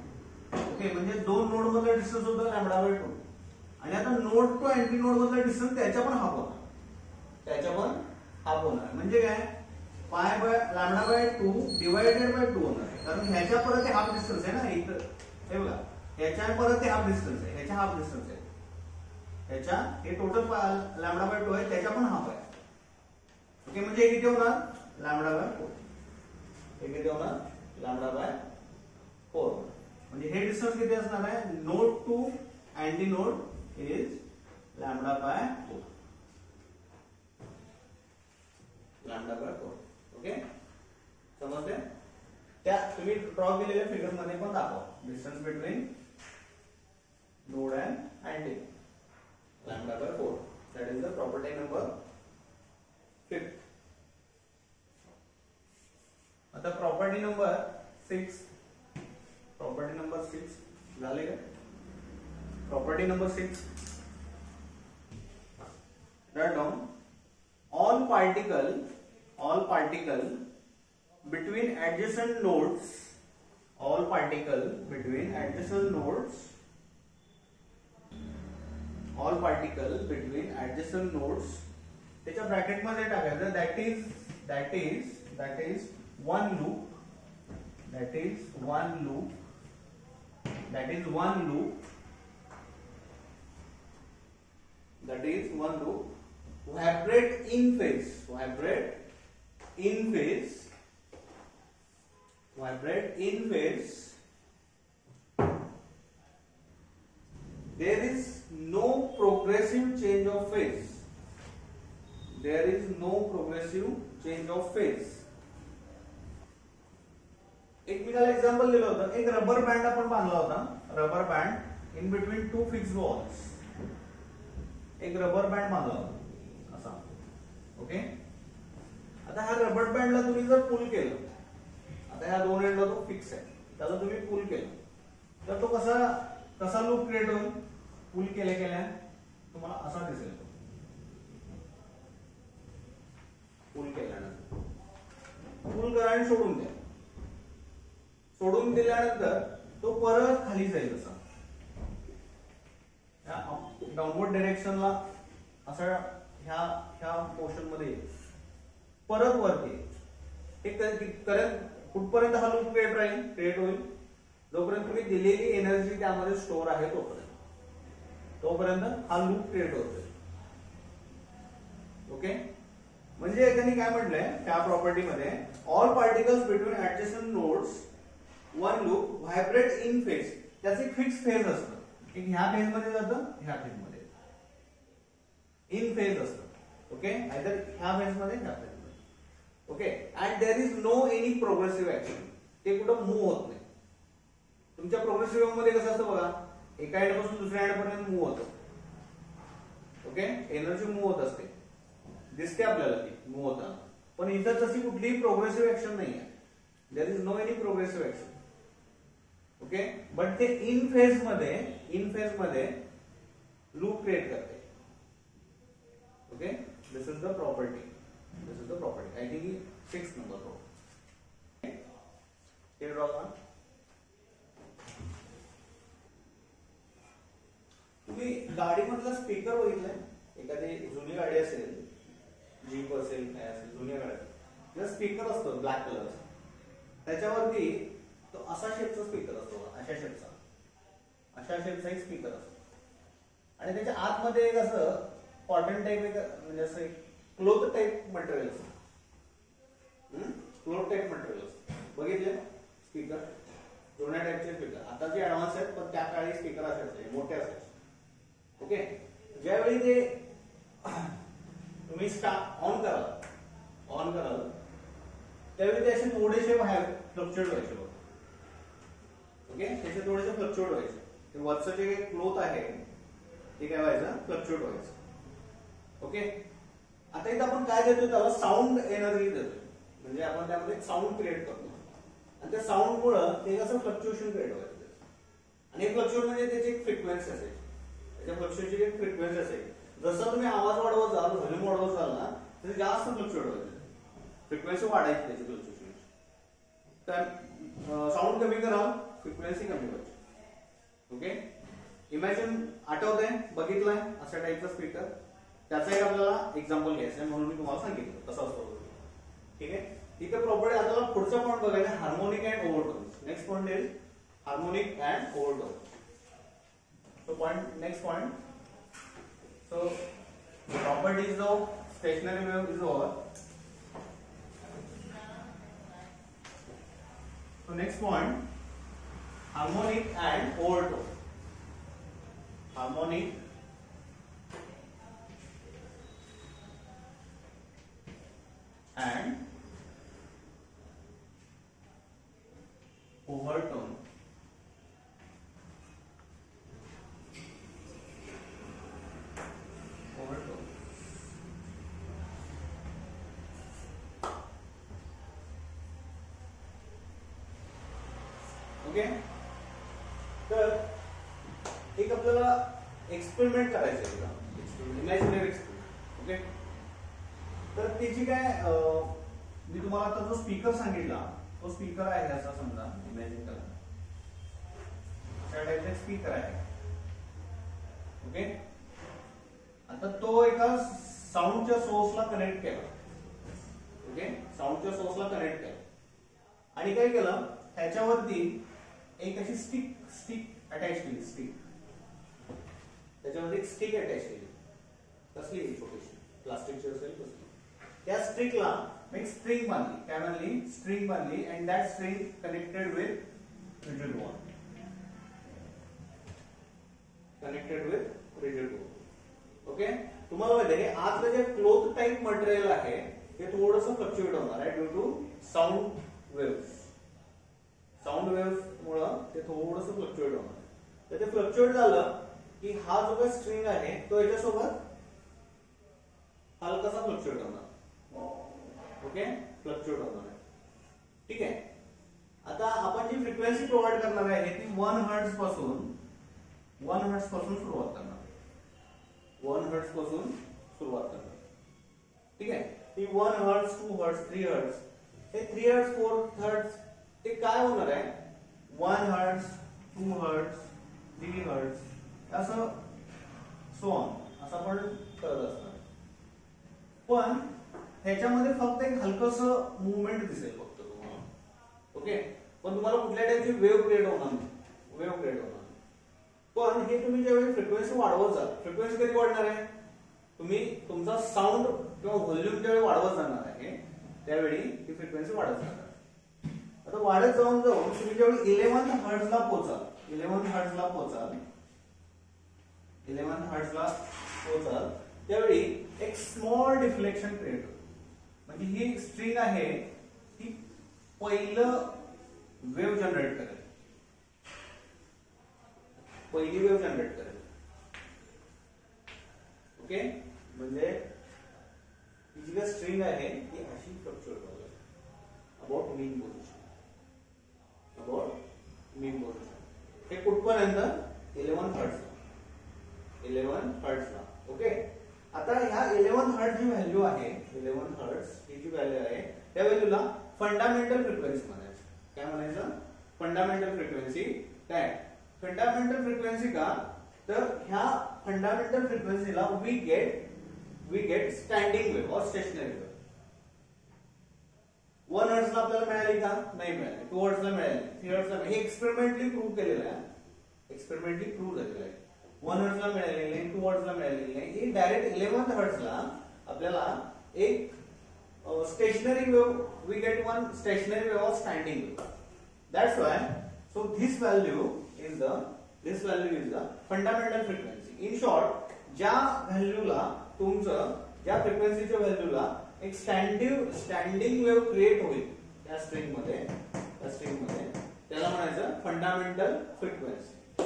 ओके. म्हणजे दोन नोड मधला डिस्टन्स होतं लॅम्बडा बाय 2. आणि आता नोड टू अँटी नोड मधला डिस्टन्स त्याच्या पण हाफ होणार, म्हणजे काय, pi by lambda by 2 divided by 2 होणार आहे. कारण ह्याच्या परत हे हाफ डिस्टन्स आहे ना, इथं हे बघा, ह्याच्या परत हे हाफ डिस्टन्स आहे, ह्याच्या हाफ डिस्टन्स आहे, ह्याच्या हे टोटल लॅम्बडा बाय 2 आहे, त्याच्या पण हाफ आहे. ओके. म्हणजे हे किती होणार, लॅम्बडा बाय 4. हे किती होणार, लॅम्बडा बाय 4. म्हणजे हे डिस्टन्स किती असणार आहे, node to anti node is lambda by 4, lambda by 4. Okay. समजते? त्या तुम्ही ड्रॉ केलेल्या फिगर मध्ये पण दाखवा, distance between node and anti, lambda by 4. That is the property number 5. आता प्रॉपर्टी नंबर 6. प्रॉपर्टी नंबर 6 झाले का? Property number 6, write down all particle between adjacent nodes, all particle between adjacent nodes, all particle between adjacent nodes त्याच्या bracket मध्ये टाकायचं that is one loop, that is one loop vibrate in phase, there is no progressive change of phase, एक मी त्याला example दिलं होतं. एक rubber band आपण बांधला होता, rubber band in between two fix walls, एक रबर बँड बांधला होता असा. ओके, आता ह्या रबर बँडला तुम्ही जर पुल केलं, आता ह्या दोन एंडला तो फिक्स आहे, त्याला तुम्ही पुल केलं तर तो कसा लूप क्रिएट होईल? पुल केल्या तुम्हाला असा दिसेल. पुल केल्यानंतर पुल करा आणि सोडून दिल्यानंतर तो परत खाली जाईल. असा डाउनवर्ड डायरेक्शनला असा ह्या मोशन मध्ये परत वरती करत कुठपर्यंत हा लूप क्रिएट होईल? जोपर्यंत तुम्ही दिलेली एनर्जी त्यामध्ये स्टोअर आहे तोपर्यंत हा लूप क्रिएट होतोय. ओके, म्हणजे त्यांनी काय म्हटलंय त्या प्रॉपर्टी मध्ये, all particles between adjacent nodes one loop vibrate in phase. त्याचं एक फिक्स फेज असतं, एक ह्या फेज मध्ये जातं, ह्या फेज मध्ये इन फेज असतं. ओके, आयदर ह्या फेज मध्ये ह्या फेज मध्ये. Okay, and there is no any progressive action. ते कुठं मूव्ह होत नाही. तुमच्या प्रोग्रेसिव्ह मध्ये कसं असतं बघा, एका एंड पासून दुसऱ्या एंड पर्यंत मूव्ह होतं. ओके, एनर्जी मूव्ह होत असते, दिसते आपल्याला ती मूव्ह होताना. पण इथं तशी कुठलीही प्रोग्रेसिव्ह ऍक्शन नाही आहे. There is no any progressive action. Okay, but ते इन फेज मध्ये लूप क्रिएट करते. Okay, this is the property. I think 6 number property. हे ड्रॉ करा. तुम्ही गाडीमधला स्पीकर बघितलाय? एखादी जुनी गाडी असेल, जीप असेल, काय असेल, जुन्या गाड्या स्पीकर असतो ब्लॅक कलरचा, त्याच्यावरती तो असा शेपचा स्पीकर असतो, अशा शेपचा एक स्पीकर असतो. आणि त्याच्या आतमध्ये एक असं कॉटन टाईप म्हणजे असं एक क्लोथ टाईप मटेरियल असतं. बघितले स्पीकर, जुन्या टाईपचे स्पीकर. आता जे ऍडव्हान्स आहेत, पण त्या काळी स्पीकर असायचे, मोठे असायचे. ओके, ज्यावेळी ते तुम्ही ऑन कराल त्यावेळी ते असे थोडेसे बाहेर फ्लक्च्युएट व्हायचे. ओके, त्याचे थोडेसे फ्लक्च्युएट व्हायचे. ते वरचं जे क्लोथ आहे ते काय व्हायचं? फ्लक्च्युएट व्हायचं. ओके, आता इथं आपण काय देतो? त्याला साऊंड एनर्जी देतो. म्हणजे आपण त्यामध्ये साऊंड क्रिएट करतो आणि त्या साऊंड मुळे ते कसं फ्लक्च्युएशन क्रिएट व्हायचं. आणि फ्लक्च्युएट म्हणजे त्याची एक फ्रिक्वेन्सी असेल, त्याच्या फ्लक्च्युएशनची एक फ्रिक्वेन्सी असेल. जसं तुम्ही आवाज वाढवत जाल, व्हॉल्यूम वाढवत जाल ना, तर जास्त फ्लक्च्युएट व्हायचं. फ्रिक्वेन्सी वाढायची त्याची फ्लक्च्युएशन. तर साऊंड कमी करा, फ्रिक्वेन्सी कमी व्हायची. ओके, इमॅजिन आठवतंय, बघितलंय अशा टाईपचा स्पीकर. त्याचा एक आपल्याला एक्झाम्पल घ्यायचं आहे, म्हणून मी तुम्हाला सांगितलं कसं असतो. ठीक आहे, इथे प्रॉपर्टी. आता पुढचा पॉईंट बघायला harmonic and overtones. Next point is harmonic and overtones. So next point. So the properties of stationary wave is over. So next point, harmonic and overtone. Harmonic and overtone. Okay, तर एक आपल्याला experiment करायचं आहे, imaginary experiment. Okay, तर त्याची काय, मी तुम्हाला आता जो स्पीकर सांगितला तो स्पीकर आहे असा समजा, इमॅजिन करा अशा टाईपचा स्पीकर आहे. ओके, आता तो एका साऊंडच्या सोर्सला कनेक्ट केला. ओके, साऊंडच्या सोर्सला कनेक्ट केला आणि काय केलं, त्याच्यावरती एक अशी स्टिक अटॅच केली. त्याच्यामध्ये एक स्टिक अटॅच केली. कसली, छोटीशी प्लास्टिकची असेल कसली. त्या स्ट्रिंगला एक स्ट्रिंग बांधली. काय बांधली, स्ट्रिंग बांधली. And that string connected with rigid bond. Okay, तुम्हाला माहिती आहे आतलं जे क्लोथ टाइप मटेरियल आहे ते थोडंसं फ्लक्च्युएट होणार आहे due to sound waves. Sound waves मुळे ते थोडंसं फ्लक्च्युएट होणार. तर ते फ्लक्च्युएट झालं की हा जो काही स्ट्रिंग आहे तो याच्यासोबत हलकासा फ्लक्च्युएट होणार. ओके, फ्लक्च्युएट होणार आहे. ठीक आहे, आता आपण जी फ्रिक्वेन्सी प्रोव्हाइड करणार आहे ती 1 हर्ट्झ पासून सुरुवात करणार. 1 हर्ट्झ पासून सुरुवात करणार. ठीक आहे, ती 1 हर्ट्झ, 2 हर्ट्झ, 3 हर्ट्झ, हे 3 हर्ट्झ, 4 हर्ट्झ ते काय होणार आहे, 1 हर्ट्झ, 2 हर्ट्झ, 3 हर्ट्झ असं सो ऑन असं आपण करत असणार. पण ह्याच्यामध्ये फक्त एक हलकसं मुवमेंट दिसेल फक्त तुम्हाला. ओके, पण तुम्हाला कुठल्या टाईपची वेव्ह क्रिएट होणार नाही. पण हे तुम्ही ज्यावेळी फ्रिक्वेन्सी वाढवत जाल, फ्रिक्वेन्सी कधी वाढणार आहे, तुम्ही तुमचा साऊंड किंवा व्हॉल्यूम ज्यावेळी वाढवत जाणार आहे त्यावेळी ही फ्रिक्वेन्सी वाढत जाणार. आता वाढत जाऊन तुम्ही ज्यावेळी 11 हर्ट्झला पोहोचाल, 11 हर्ट्झला त्यावेळी एक स्मॉल डिफ्लेक्शन क्रिएट होतं. म्हणजे ही स्ट्रिंग आहे ती पहिलं वेव्ह जनरेट करेल. ओके, म्हणजे ही जी काही स्ट्रिंग आहे ती अशी फ्लक्च्युएट होईल अबाउट मीन पोझिशन. हे कुठपर्यंत, 11 हर्ट्झला. ओके, आता ह्या 11 हर्ट्झ जी व्हॅल्यू आहे, 11 हर्ट्झ ही जी व्हॅल्यू आहे त्या व्हॅल्यूला फंडामेंटल फ्रिक्वेन्सी म्हणायचं. काय म्हणायचं, फंडामेंटल फ्रिक्वेन्सी. काय फंडामेंटल फ्रिक्वेन्सी का, तर ह्या फंडामेंटल फ्रिक्वेन्सीला वी गेट स्टँडिंग वेव्ह और स्टेशनरी वेव्ह. 1 हर्ट्झला आपल्याला मिळाली का, नाही मिळाली. 2 हर्ट्झला मिळाली, 3 हर्ट्झला. हे एक्सपेरिमेंटली प्रूव्ह केलेलं आहे, एक्सपेरिमेंटली प्रूव्ह झालेलं आहे. 1 हर्ट्झला मिळालेली नाही, 2 हर्ट्झला मिळालेली नाही. ही डायरेक्ट 11 हर्ट्झला आपल्याला एक stationary wave, we get one stationary wave of standing wave. That's why so this value is the fundamental frequency. In short, ज्या फ्रिक्वेन्सीच्या व्हॅल्यूला एक स्टँडिंग वेव्ह क्रिएट होईल त्या स्ट्रिंग मध्ये त्याला म्हणायचं फंडामेंटल फ्रिक्वेन्सी.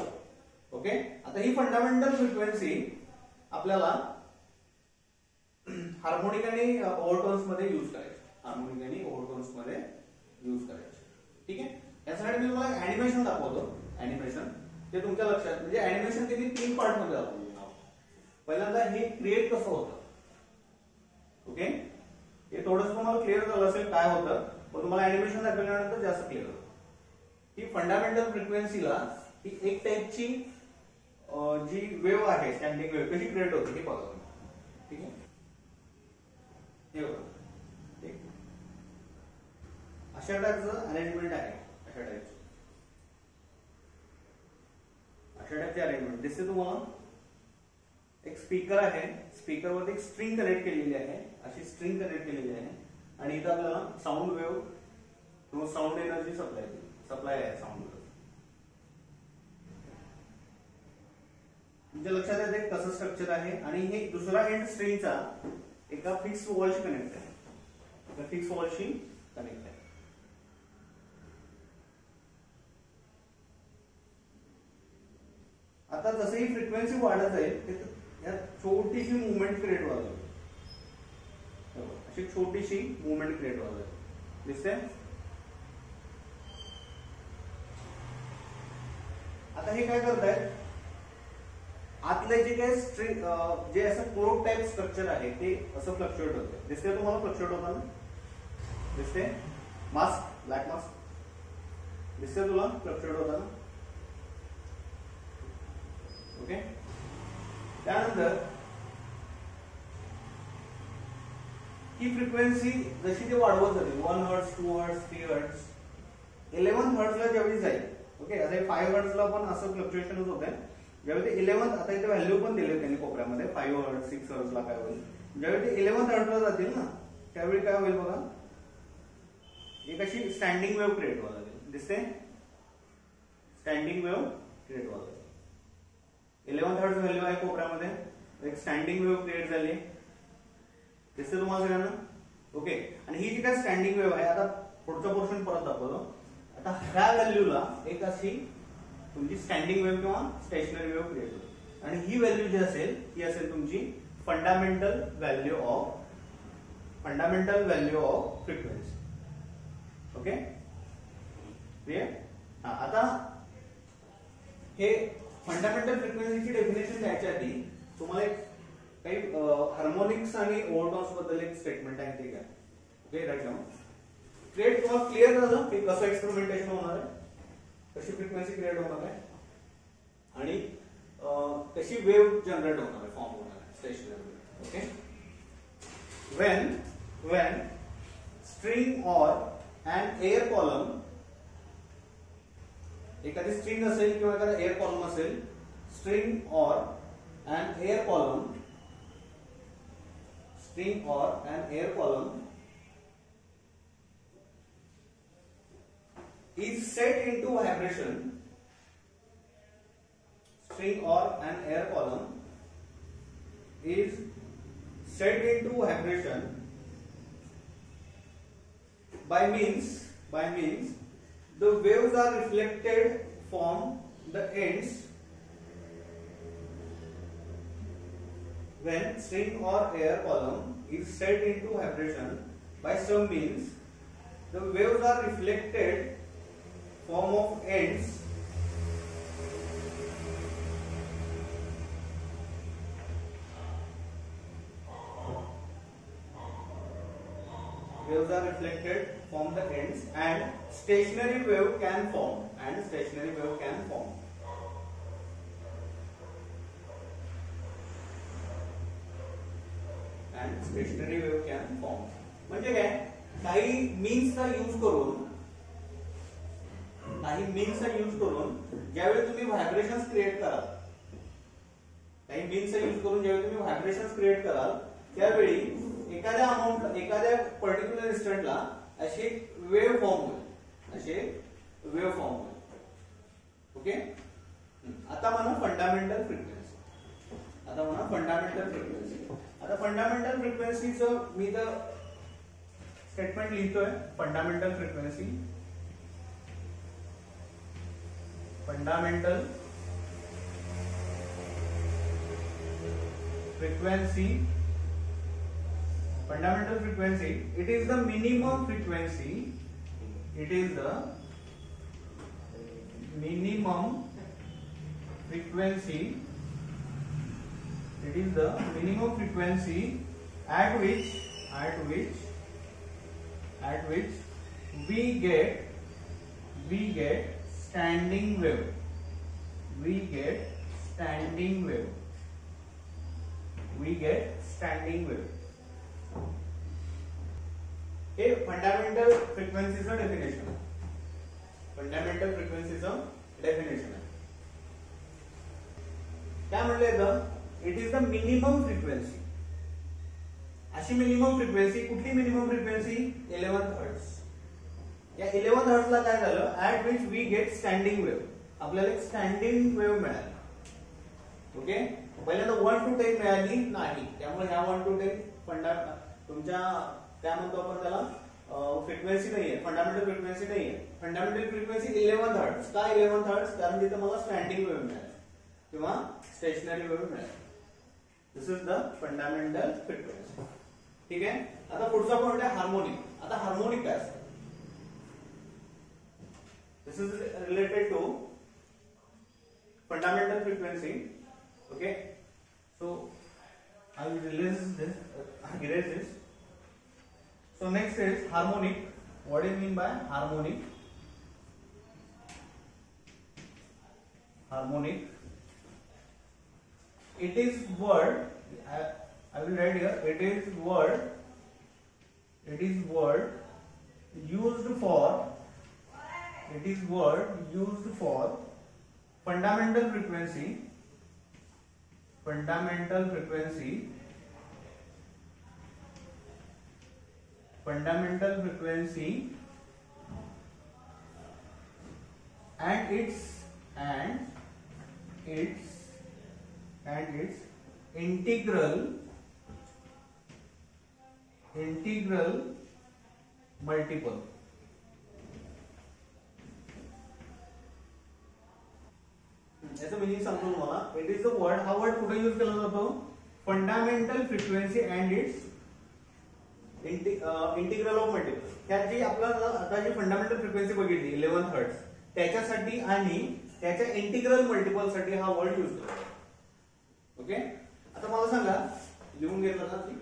ओके, आता ही फंडामेंटल फ्रिक्वेन्सी आपल्याला हार्मोनिक आणि ओव्हरटोन्स मध्ये यूज करायचे. ठीक आहे, यासाठी मी तुम्हाला अॅनिमेशन दाखवतो. अॅनिमेशन ते तुमच्या लक्षात, म्हणजे अॅनिमेशन किती 3 पार्ट मध्ये दाखवतो. पहिल्यांदा हे क्रिएट कसं होतं. ओके, हे थोडंसं तुम्हाला क्लिअर झालं असेल काय होतं, पण तुम्हाला अॅनिमेशन दाखवल्यानंतर जास्त क्लिअर होतं. ही फंडामेंटल फ्रिक्वेन्सीला ही एक टाईपची जी वेव्ह आहे, स्टँडिंग वेव्ह कशी क्रिएट होते हे बघा. ठीक आहे, हे बघा, अशा टाईपचं अरेंजमेंट आहे. अशा टाईपचे अरेंजमेंट दिसते तुम्हाला. एक स्पीकर आहे, स्पीकरवरती एक स्ट्रिंग कनेक्ट केलेली आहे, अशी स्ट्रिंग कनेक्ट केलेली आहे. आणि इथं आपल्याला साऊंड वेव्ह किंवा साऊंड एनर्जी सप्लाय आहे. साऊंड वेव्ह तुमच्या लक्षात येते कसं स्ट्रक्चर आहे. आणि हे दुसरा एंड स्ट्रिंगचा एका फिक्स वॉलशी कनेक्ट आहे. आता जसं ही फ्रिक्वेन्सी वाढत जाईल यात छोटीशी मुवमेंट क्रिएट व्हायला लागेल. अशी छोटीशी मुवमेंट क्रिएट व्हायला लागेल. दिसते. आता आता हे काय करतायत, आतले जे काही जे असं कोड टाइप स्ट्रक्चर आहे ते असं फ्लक्च्युएट होते. दिसते तुम्हाला फ्लक्च्युएट होताना? दिसते? मास्क, ब्लॅक मास्क दिसते तुला फ्लक्च्युएट होताना? ओके. त्यानंतर ही फ्रिक्वेन्सी जशी ते वाढवत जाते 1 हर्ट्ज, 2 हर्ट्ज, 3 हर्ट्ज, 11 हर्ट्जला ज्यावेळी जाईल, ओके, आता 5 हर्ट्जला पण असं फ्लक्च्युएशनच होते. ज्यावेळी ते 11, आता इथे व्हॅल्यू पण दिले त्यांनी कोपऱ्यामध्ये 5 हर्ट्ज, 6 हर्ट्जला काय होईल, ज्यावेळी ते 11 हर्ट्जला जातील ना त्यावेळी काय होईल बघा, एक अशी स्टँडिंग वेव्ह क्रिएट व्हायला लागेल. दिसते? स्टँडिंग वेव्ह क्रिएट व्हायला लागेल. 11 हर्ट्ज व्हॅल्यू आहे कोपऱ्यामध्ये, एक स्टँडिंग वेव्ह क्रिएट झाली. दिसते तुम्हाला सगळ्यांना? ओके. आणि ही जी काय स्टँडिंग वेव्ह आहे, आता पुढचा पोर्शन परत दाखवतो. आता ह्या व्हॅल्यूला एक अशी तुमची स्टँडिंग वेव्ह किंवा स्टेशनरी वेव्ह क्रिएट होईल आणि ही व्हॅल्यू जी असेल ती असेल तुमची fundamental value of frequency. Okay, clear? आता हे फंडामेंटल फ्रिक्वेन्सीची डेफिनेशन द्यायच्या आधी तुम्हाला एक काही हार्मोनिक्स आणि ओव्हरटोन्स बद्दल एक स्टेटमेंट आहे ते घ्या. ओके, राईट नाउ क्रिएट तुम्हाला क्लिअर झालं की कसं एक्सपेरिमेंटेशन होणार आहे, कशी फ्रिक्वेन्सी क्रिएट होणार आहे आणि कशी वेव्ह जनरेट होणार आहे, फॉर्म होणार आहे stationary wave. Okay. when string or an air column, एखादी स्ट्रिंग असेल किंवा एखादा एअर कॉलम असेल, string or an air column is set into vibration, string or an air column is set into vibration by means the waves are reflected from the ends. When string or air column is set into vibration by some means, the waves are reflected form of ends and stationary wave can form. म्हणजे काय, काही मीन्सचा use करून ज्यावेळी तुम्ही vibrations create कराल त्यावेळी एखाद्या particular इन्स्टंटला अशी वेव्ह फॉर्म होईल. ओके. आता म्हणा फंडामेंटल फ्रिक्वेन्सी. आता फंडामेंटल फ्रिक्वेन्सीचं मी तर स्टेटमेंट लिहितोय. Fundamental frequency it is the minimum frequency. It is the minimum frequency at which we get standing wave. हे फंडामेंटल फ्रिक्वेन्सीचं डेफिनेशन आहे. काय म्हणलं येतं, it is the minimum frequency. अशी मिनिमम फ्रिक्वेन्सी, कुठली मिनिमम फ्रिक्वेन्सी? 11 हर्ट्ज. या 11 हर्ट्जला काय झालं, at which we get standing wave. आपल्याला एक स्टँडिंग वेव्ह मिळाली. ओके. पहिल्यांदा 1 to 10 मिळाली नाही, त्यामुळे ह्या 1 to 10 तुमच्या काय म्हणतो आपण त्याला फ्रिक्वेन्सी नाहीये, फंडामेंटल फ्रिक्वेन्सी नाहीये. Fundamental frequency 11 hertz. का 11 हर्ट्ज? कारण तिथे मला स्टँडिंग वेव्ह मिळाली किंवा स्टेशनरी वेव्ह मिळाली. दिस इज द फंडामेंटल फ्रिक्वेन्सी. ठीक आहे. आता पुढचा पॉइंट आहे हार्मोनिक. आता हार्मोनिक काय असतं? This is related to fundamental frequency. Okay, so I will erase this. So next is harmonic. What do you mean by harmonic? Harmonic. It is word. I will write here. It is word used for. It is word used for fundamental frequency. Fundamental frequency and its integral multiple. याचा meaning सांगतो तुम्हाला. It is the word. हा word कुठे use केला जातो? Fundamental frequency and it's integral of multiple. त्याची आपल्याला आता जी फंडामेंटल फ्रिक्वेन्सी बघितली 11 हर्ट्ज त्याच्यासाठी आणि त्याच्या इंटिग्रल मल्टिपल साठी हा वर्ड यूज केला. ओके, आता मला सांगा, लिहून घेतलं ना ती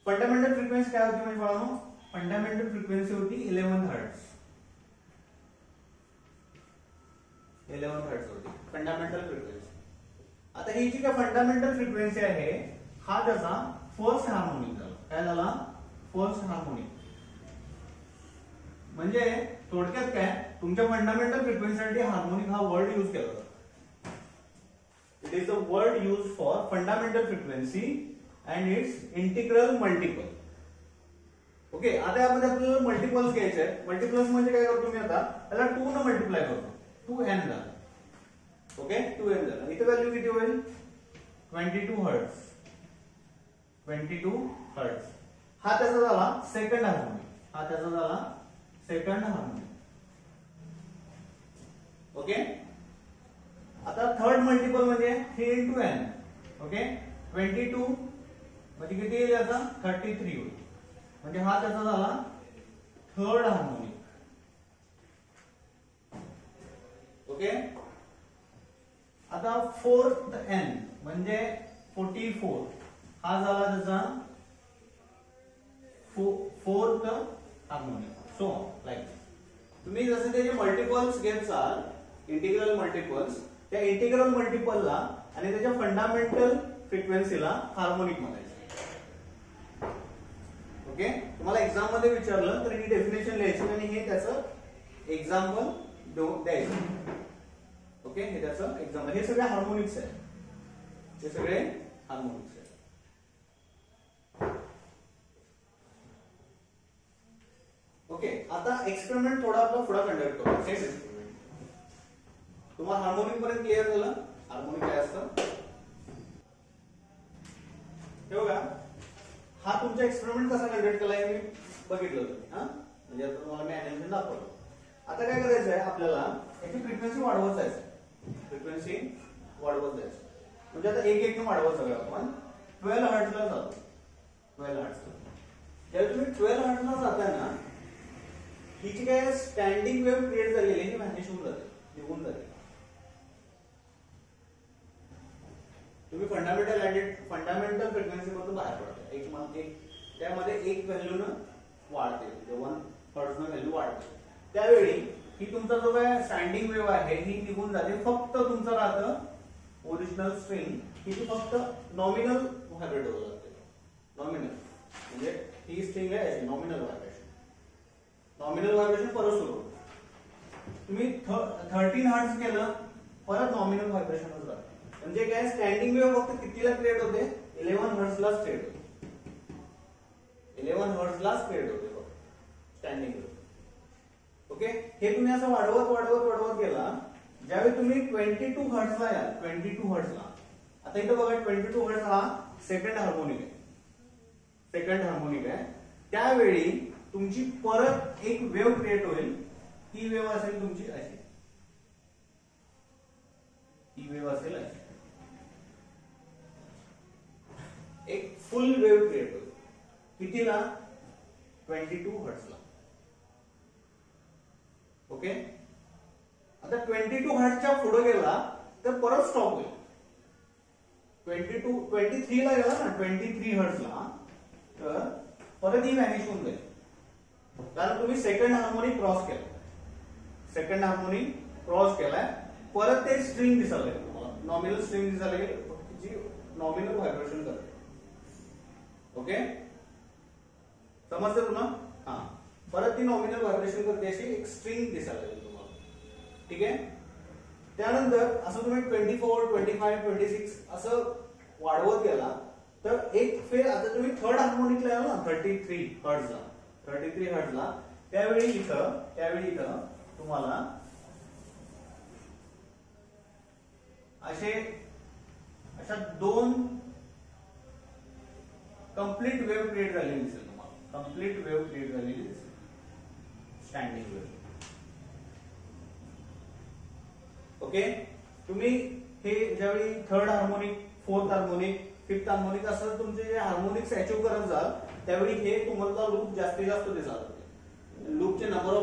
फंडामेंटल फ्रिक्वेन्सी काय होती म्हणजे बाळांनो? फंडामेंटल फ्रिक्वेन्सी होती 11 हर्ट्ज. 11 हर्ट्ज होती फंडामेंटल फ्रिक्वेन्सी. आता ही जी काय फंडामेंटल फ्रिक्वेन्सी आहे हा त्याचा फर्स्ट हार्मोनिक झाला. काय झाला? First harmonic. म्हणजे थोडक्यात काय, तुमच्या फंडामेंटल फ्रिक्वेन्सीसाठी हार्मोनिक हा वर्ड यूज केला जातो. It is the word use for fundamental frequency and it's integral multiple. Okay, आता यामध्ये आपल्याला मल्टिपल्स घ्यायचे आहेत. मल्टिपल्स म्हणजे काय करतो मी आता? त्याला 2 न मल्टिप्लाय करतो. 2n झाला. ओके, 2n झाला. इथे व्हॅल्यू किती होईल? 22 हर्ट्ज. 22 हर्ट्ज हा त्याचा झाला सेकंड हार्मोनिक. ओके, आता थर्ड मल्टिपल म्हणजे 3 into n. ओके, 22 म्हणजे किती येईल याचा? 33 होईल. म्हणजे हा त्याचा झाला थर्ड हार्मोनिक. ओके, आता फोर्थ n म्हणजे 44 हा झाला त्याचा फोर्थ हार्मोनिक. सो लाईक तुम्ही जसे त्याचे मल्टिपल्स घेत जाल, इंटिग्रल मल्टिपल्स, त्या इंटिग्रल मल्टिपलला आणि त्याच्या फंडामेंटल फ्रिक्वेन्सीला हार्मोनिक म्हणायचं. ओके, तुम्हाला एक्झाम मध्ये विचारलं तर ही डेफिनेशन लिहायची आणि हे त्याचं एक्झाम्पल द्यायचं. ओके, हे त्याचं एक्झाम्पल. हे सगळे हार्मोनिक्स आहे. हे सगळे हार्मोनिक्स आहे. ओके, आता एक्सपेरिमेंट थोडा आपला पुढे कंडक्ट करू. Same experiment. तुम्हाला हार्मोनिक पर्यंत क्लिअर झालं? हार्मोनिक काय असतं हे बघा. हा तुमचा एक्सपेरिमेंट कसा कंडक्ट केलाय मी बघितलं तुम्ही. म्हणजे आता तुम्हाला मी अॅनिमेशन दाखवलं. आता काय करायचं आहे आपल्याला? याची फ्रिक्वेन्सी वाढवत जायचं. म्हणजे आता एक वाढवत सगळं आपण 12 हर्ट्जला जातो. 12 हर्ट्जला ज्यावेळी तुम्ही 12 हर्ट्जला जाताय ना, ही जी काय स्टँडिंग वेव्ह क्रिएट झालेली आहे ही व्हॅनिश होऊन जाते, निघून जाते. तुम्ही फंडामेंटल फ्रिक्वेन्सी मधून बाहेर पडता. त्यामध्ये एक व्हॅल्यू वाढते, 1 हर्ट्ज व्हॅल्यू वाढते. त्यावेळी ही तुमचा जो काय स्टँडिंग वेव्ह आहे ही निघून जाते. फक्त तुमचं राहतं ओरिजिनल स्ट्रिंग, ही फक्त नॉमिनल व्हायब्रेट होत जाते. नॉमिनल म्हणजे ही स्ट्रिंग आहे नॉमिनल व्हायब्रेशन परत सुरू. तुम्ही 13 हर्ट्ज केलं परत नॉमिनल व्हायब्रेशनच राहते. म्हणजे काय, स्टँडिंग वेव्ह फक्त कितीला क्रिएट होते? 11 हर्ट्जला क्रिएट होते. 11 हर्ट्जला क्रिएट होते फक्त स्टँडिंग वेव्ह. ओके, हे तुम्ही असं वाढवत गेला. ज्यावेळी तुम्ही 22 हर्ट्जला याल, 22 हर्ट्जला, आता इथं बघा 22 हर्ट्ज हा सेकंड हार्मोनिक आहे. त्यावेळी तुमची परत एक वेव्ह क्रिएट होईल. ही वेव्ह असेल तुमची अशी. एक फुल वेव्ह क्रिएट होईल. कितीला? 22 हर्ट्जला. ओके, आता 22 हर्ट्झच्या पुढे गेला तर परत स्टॉप होईल. 23 ला गेला ना, 23 हर्ट्झला, तर परत ही व्हॅनिश होऊन जाईल, कारण तुम्ही सेकंड हार्मोनिक क्रॉस केला. सेकंड हार्मोनिक क्रॉस केलाय, परत ते स्ट्रिंग दिसायला लागेल तुम्हाला, नॉमिनल स्ट्रिंग दिसायला लागेल जी नॉमिनल व्हायब्रेशन करते. ओके, समजतं तुला? हा, परत ती नॉमिनल व्हायब्रेशन करते, अशी एक स्ट्रिंग दिसायला लागेल तुम्हाला. ठीक आहे. त्यानंतर असं तुम्ही 24, 25, 26 असं वाढवत गेला तर एक फेज, आता तुम्ही थर्ड हार्मोनिकला याल ना 33 हर्ट्झला, त्यावेळी इथं तुम्हाला अशा दोन कंप्लीट वेव्ह क्रिएट झालेली दिसेल तुम्हाला. कंप्लीट वेव्ह क्रिएट झालेली दिसेल, स्टँडिंग वेव्ह. ओके, तुम्ही हे ज्यावेळी third harmonic, fourth harmonic, fifth harmonic असं तुमचे जे हार्मोनिक्स अचीव्ह करत जाल त्यावेळी हे तुम्हाला लूप जास्तीत जास्त दिसणार. लूपचे नंबर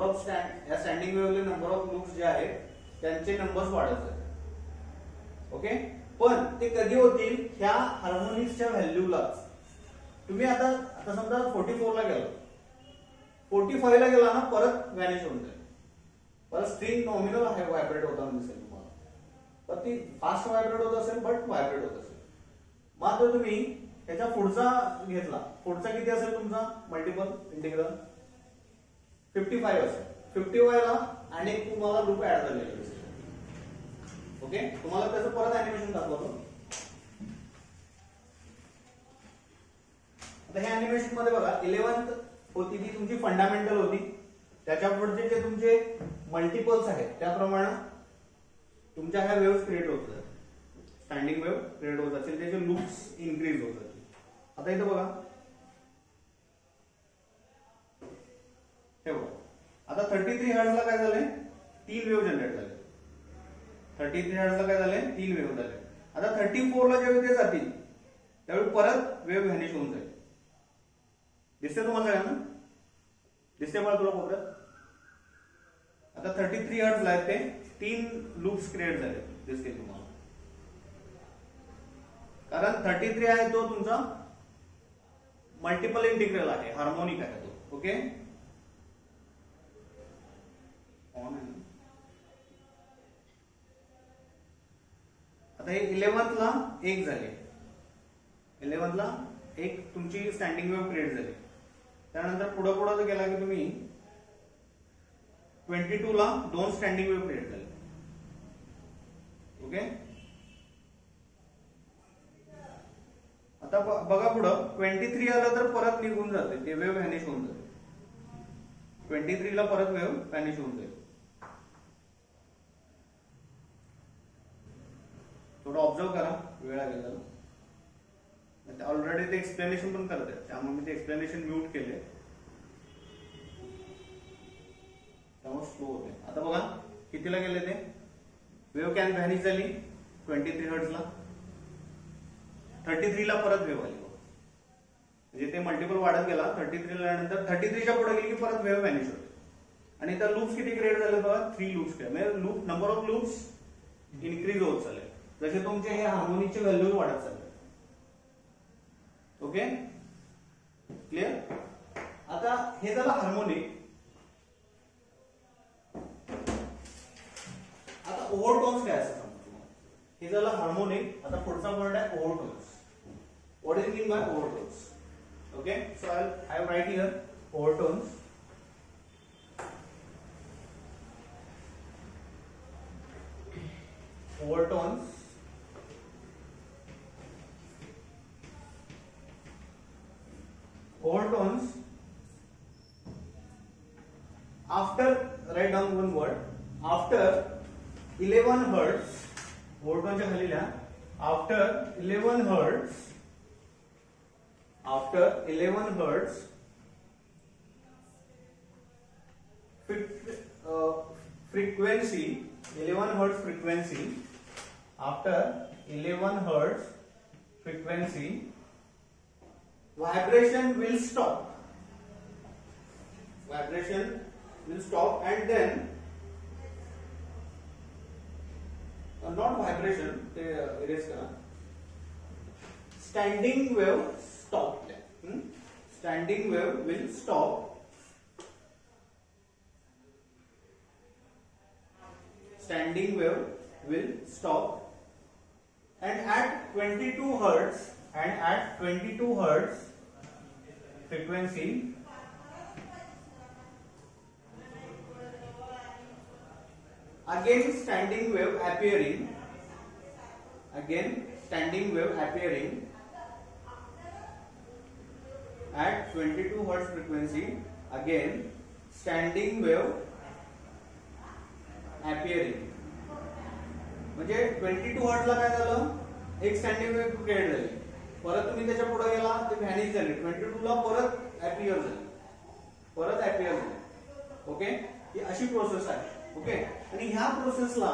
ऑफ स्टँडिंग वेव्हले नंबर ऑफ लूप्स जे आहेत त्यांचे नंबर्स वाढत जातात. ओके, पण ते कधी होतील? ह्या हार्मोनिक्सच्या व्हॅल्यूलाच. तुम्ही आता समजा 44 ला गेला, 45 ला गेला ना, परत व्हॅनिश होऊन जाईल, परत स्ट्रिंग नॉमिनल व्हायब्रेट होताना दिसेल तुम्हाला. पण ती फास्ट व्हायब्रेट होत असेल, बट व्हायब्रेट होत असेल. मात्र तुम्ही त्याच्या पुढचा घेतला, पुढचा किती असेल तुमचा मल्टिपल इंटिग्रल? 55 असेल. 55 ला आणि तुम्हाला लूप ऍड झालेला दिसेल. ओके, तुम्हाला त्याचं परत अॅनिमेशन दाखवतो. आता हे अॅनिमेशन मध्ये बघा, 11th होती ती तुमची फंडामेंटल होती, त्याच्या पुढचे जे तुमचे मल्टिपल्स आहेत त्याप्रमाणे तुमच्या ह्या वेव्ह क्रिएट होत जातात, स्टँडिंग वेव्ह क्रिएट होत असेल, त्याचे लूप्स इन्क्रीज होत जातील. आता इथं बघा, हे बघा, आता 33 हर्ट्झला काय झालंय? 3 वेव्ह जनरेट झाले. 33 हर्ट्झला काय झालंय? 3 वेव्ह झाले. आता 34 ला जेव्हा ते जातील त्यावेळी परत वेव्ह व्हॅनिश होऊन जाईल. दिसते तुम्हाला सगळ्यांना? दिसते मला तुला कोपऱ्यात? आता 33 हर्ट्झला आहेत ते 3 लूप्स क्रिएट झाले, दिसतील तुम्हाला, कारण 33 आहे तो तुमचा मल्टिपल इंटिग्रल आहे, हार्मोनिक आहे तो. ओके, ऑन आहे ना. आता हे 11th ला एक झाले, 11th ला एक तुमची स्टँडिंग वेव्ह क्रिएट झाली. त्यानंतर पुढे गेला की तुम्ही 22 ला 2 स्टँडिंग वेव्ह क्रिएट झाले. ओके, आता बघा पुढं 23 आलं तर परत निघून जाते, ते वेव्ह व्हॅनिश होऊन जाते. 23 ला परत वेव्ह व्हॅनिश होऊन जाईल. थोडं ऑब्झर्व करा, वेळ लागेल. ऑलरेडी ते एक्सप्लेनेशन पण करतात, त्यामुळे मी ते एक्सप्लेनेशन म्यूट केले, त्यामुळे स्लो होते. आता बघा कितीला गेले ते वेव्ह कॅन व्हॅनिश झाली 23 हर्ट्झला. 33 ला परत वेव्ह आली, म्हणजे ते मल्टिपल वाढत गेला. 33 ला नंतर 33 च्या पुढे गेली की परत वेव्ह व्हॅनिश होते. आणि त्या लूप्स किती क्रिएट झाले बघा? 3 लूप्स. म्हणजे loop number of loops increase होत चालले जसे तुमचे हे हार्मोनिकचे व्हॅल्यू वाढत चालले. Okay, clear? आता हे झालं हार्मोनिक. आता ओव्हरटोन्स काय असतं हे झालं हार्मोनिक. आता पुढचा वर्ड आहे overtones. What is mean by overtones? Okay, so I have write here overtones. Overtones after, write down one word, after 11 hertz, overtones च्या खाली लिहा, after 11 hertz, frequency, 11 hertz frequency, after 11 hertz frequency, vibration will stop, and then not vibration, ते erase करा. Standing wave stop. Standing wave will stop. Standing wave will stop and at 22 hertz frequency again standing wave appearing at 22 hertz frequency, again standing wave appearing. म्हणजे 22 hertz ला काय झालं, एक standing wave create झाली, परत तुम्ही त्याच्या पुढे गेला ते व्हॅनिश झाली, 22 ला परत अपीयर झाली. ओके, ही अशी प्रोसेस आहे. ओके, आणि ह्या प्रोसेसला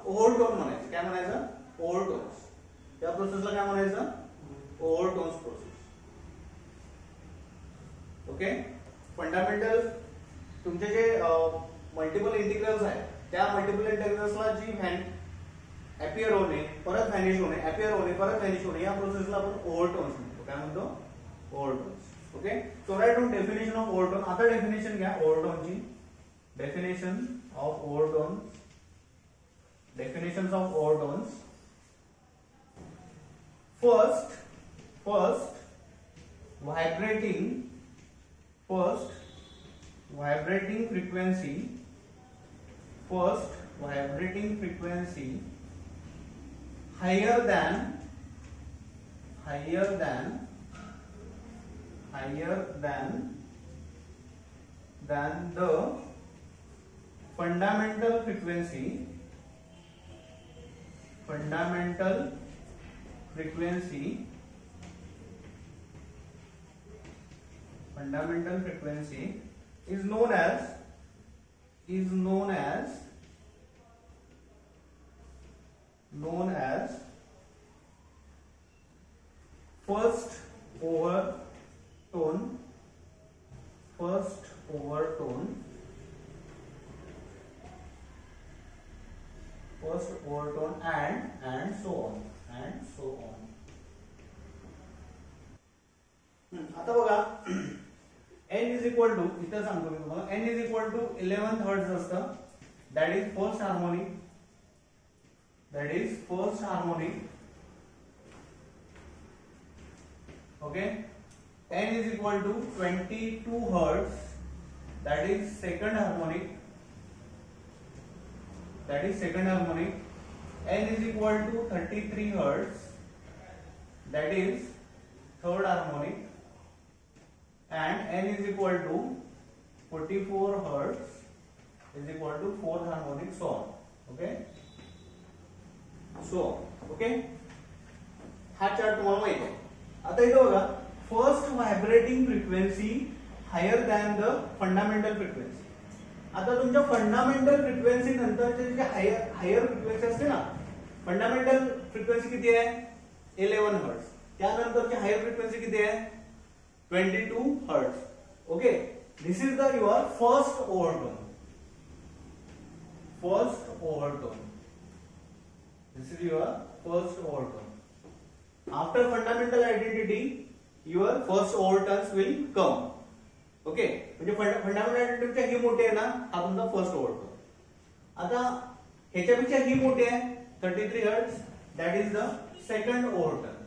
ओव्हरटोन म्हणायचं. काय म्हणायचं? ओव्हरटोन्स. त्या प्रोसेसला काय म्हणायचं? ओव्हरटोन्स प्रोसेस. ओके, फंडामेंटल तुमचे जे मल्टिपल इंटिग्रल्स आहेत, त्या मल्टिपल इंटिग्रल्सला जी अपीयर होणे, परत व्हॅनिश होणे, अपीयर होणे, परत व्हॅनिश होणे, या प्रोसेसला आपण ओव्हरटोन्स म्हणतो. काय म्हणतो? Overtones. Okay, so write down definition of overtone. आता डेफिनेशन घ्या ओव्हरटोनची. Definitions of overtones. First vibrating frequency higher than the fundamental frequency is known as first overtone and so on. आता बघा, n is equal to, इथं सांगतो मी तुम्हाला, n is equal to 11 hertz असतं. that is first harmonic. Okay, n is equal to 22 hertz, that is second harmonic. n is equal to 33 hertz, that is third harmonic. And n is equal to 44 hertz is equal to fourth harmonic, so on. Okay, हा chart तुम्हाला माहिती आहे. आता इथे बघा, first vibrating frequency higher than the fundamental frequency. आता तुमच्या fundamental frequency नंतरचे जे हायर फ्रिक्वेन्सी असते ना, फंडामेंटल फ्रिक्वेन्सी किती आहे? 11 हर्ट्ज. त्यानंतरची हायर फ्रिक्वेन्सी किती आहे? 22 hertz. Okay, this is your first overtone. This is your first overtone. After fundamental identity, your first overtones will come. Okay, म्हणजे फंडामेंटल आयडेंटिटी ही मोठी आहे ना, हा तुमचा फर्स्ट ओव्हरटोन. आता ह्याच्यापेक्षा ही मोठी आहे 33 hertz, that is the second overtone.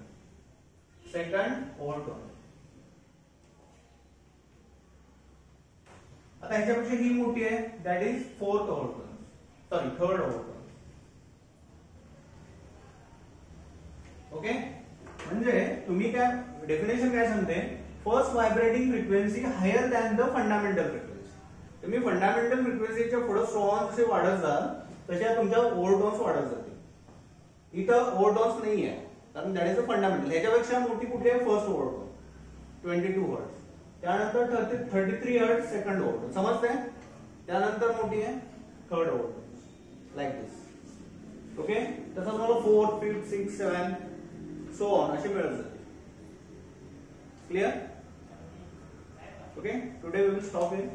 आता ह्याच्यापेक्षा ही मोठी आहे, that is third overtone. Okay, म्हणजे तुम्ही काय डेफिनेशन काय सांगते? First vibrating frequency higher than the fundamental frequency. तुम्ही फंडामेंटल फ्रिक्वेन्सीच्या पुढे स्ट्रॉंग जसे वाढत जाल तशा तुमच्या ओव्हरटोन्स वाढत जातील. इथं ओव्हरटोन्स नाही आहे, कारण दॅट इज द फंडामेंटल. ह्याच्यापेक्षा मोठी कुठली आहे? First overtone 22 hertz. त्यानंतर 33 हर्ट्ज सेकंड ओव्हरटोन. समजतंय? त्यानंतर मोठी आहे third overtone, like this. Okay, तसं तुम्हाला 4, 5, 6, 7 सो ऑन असे मिळत जाते. Clear? Okay, today we will stop here.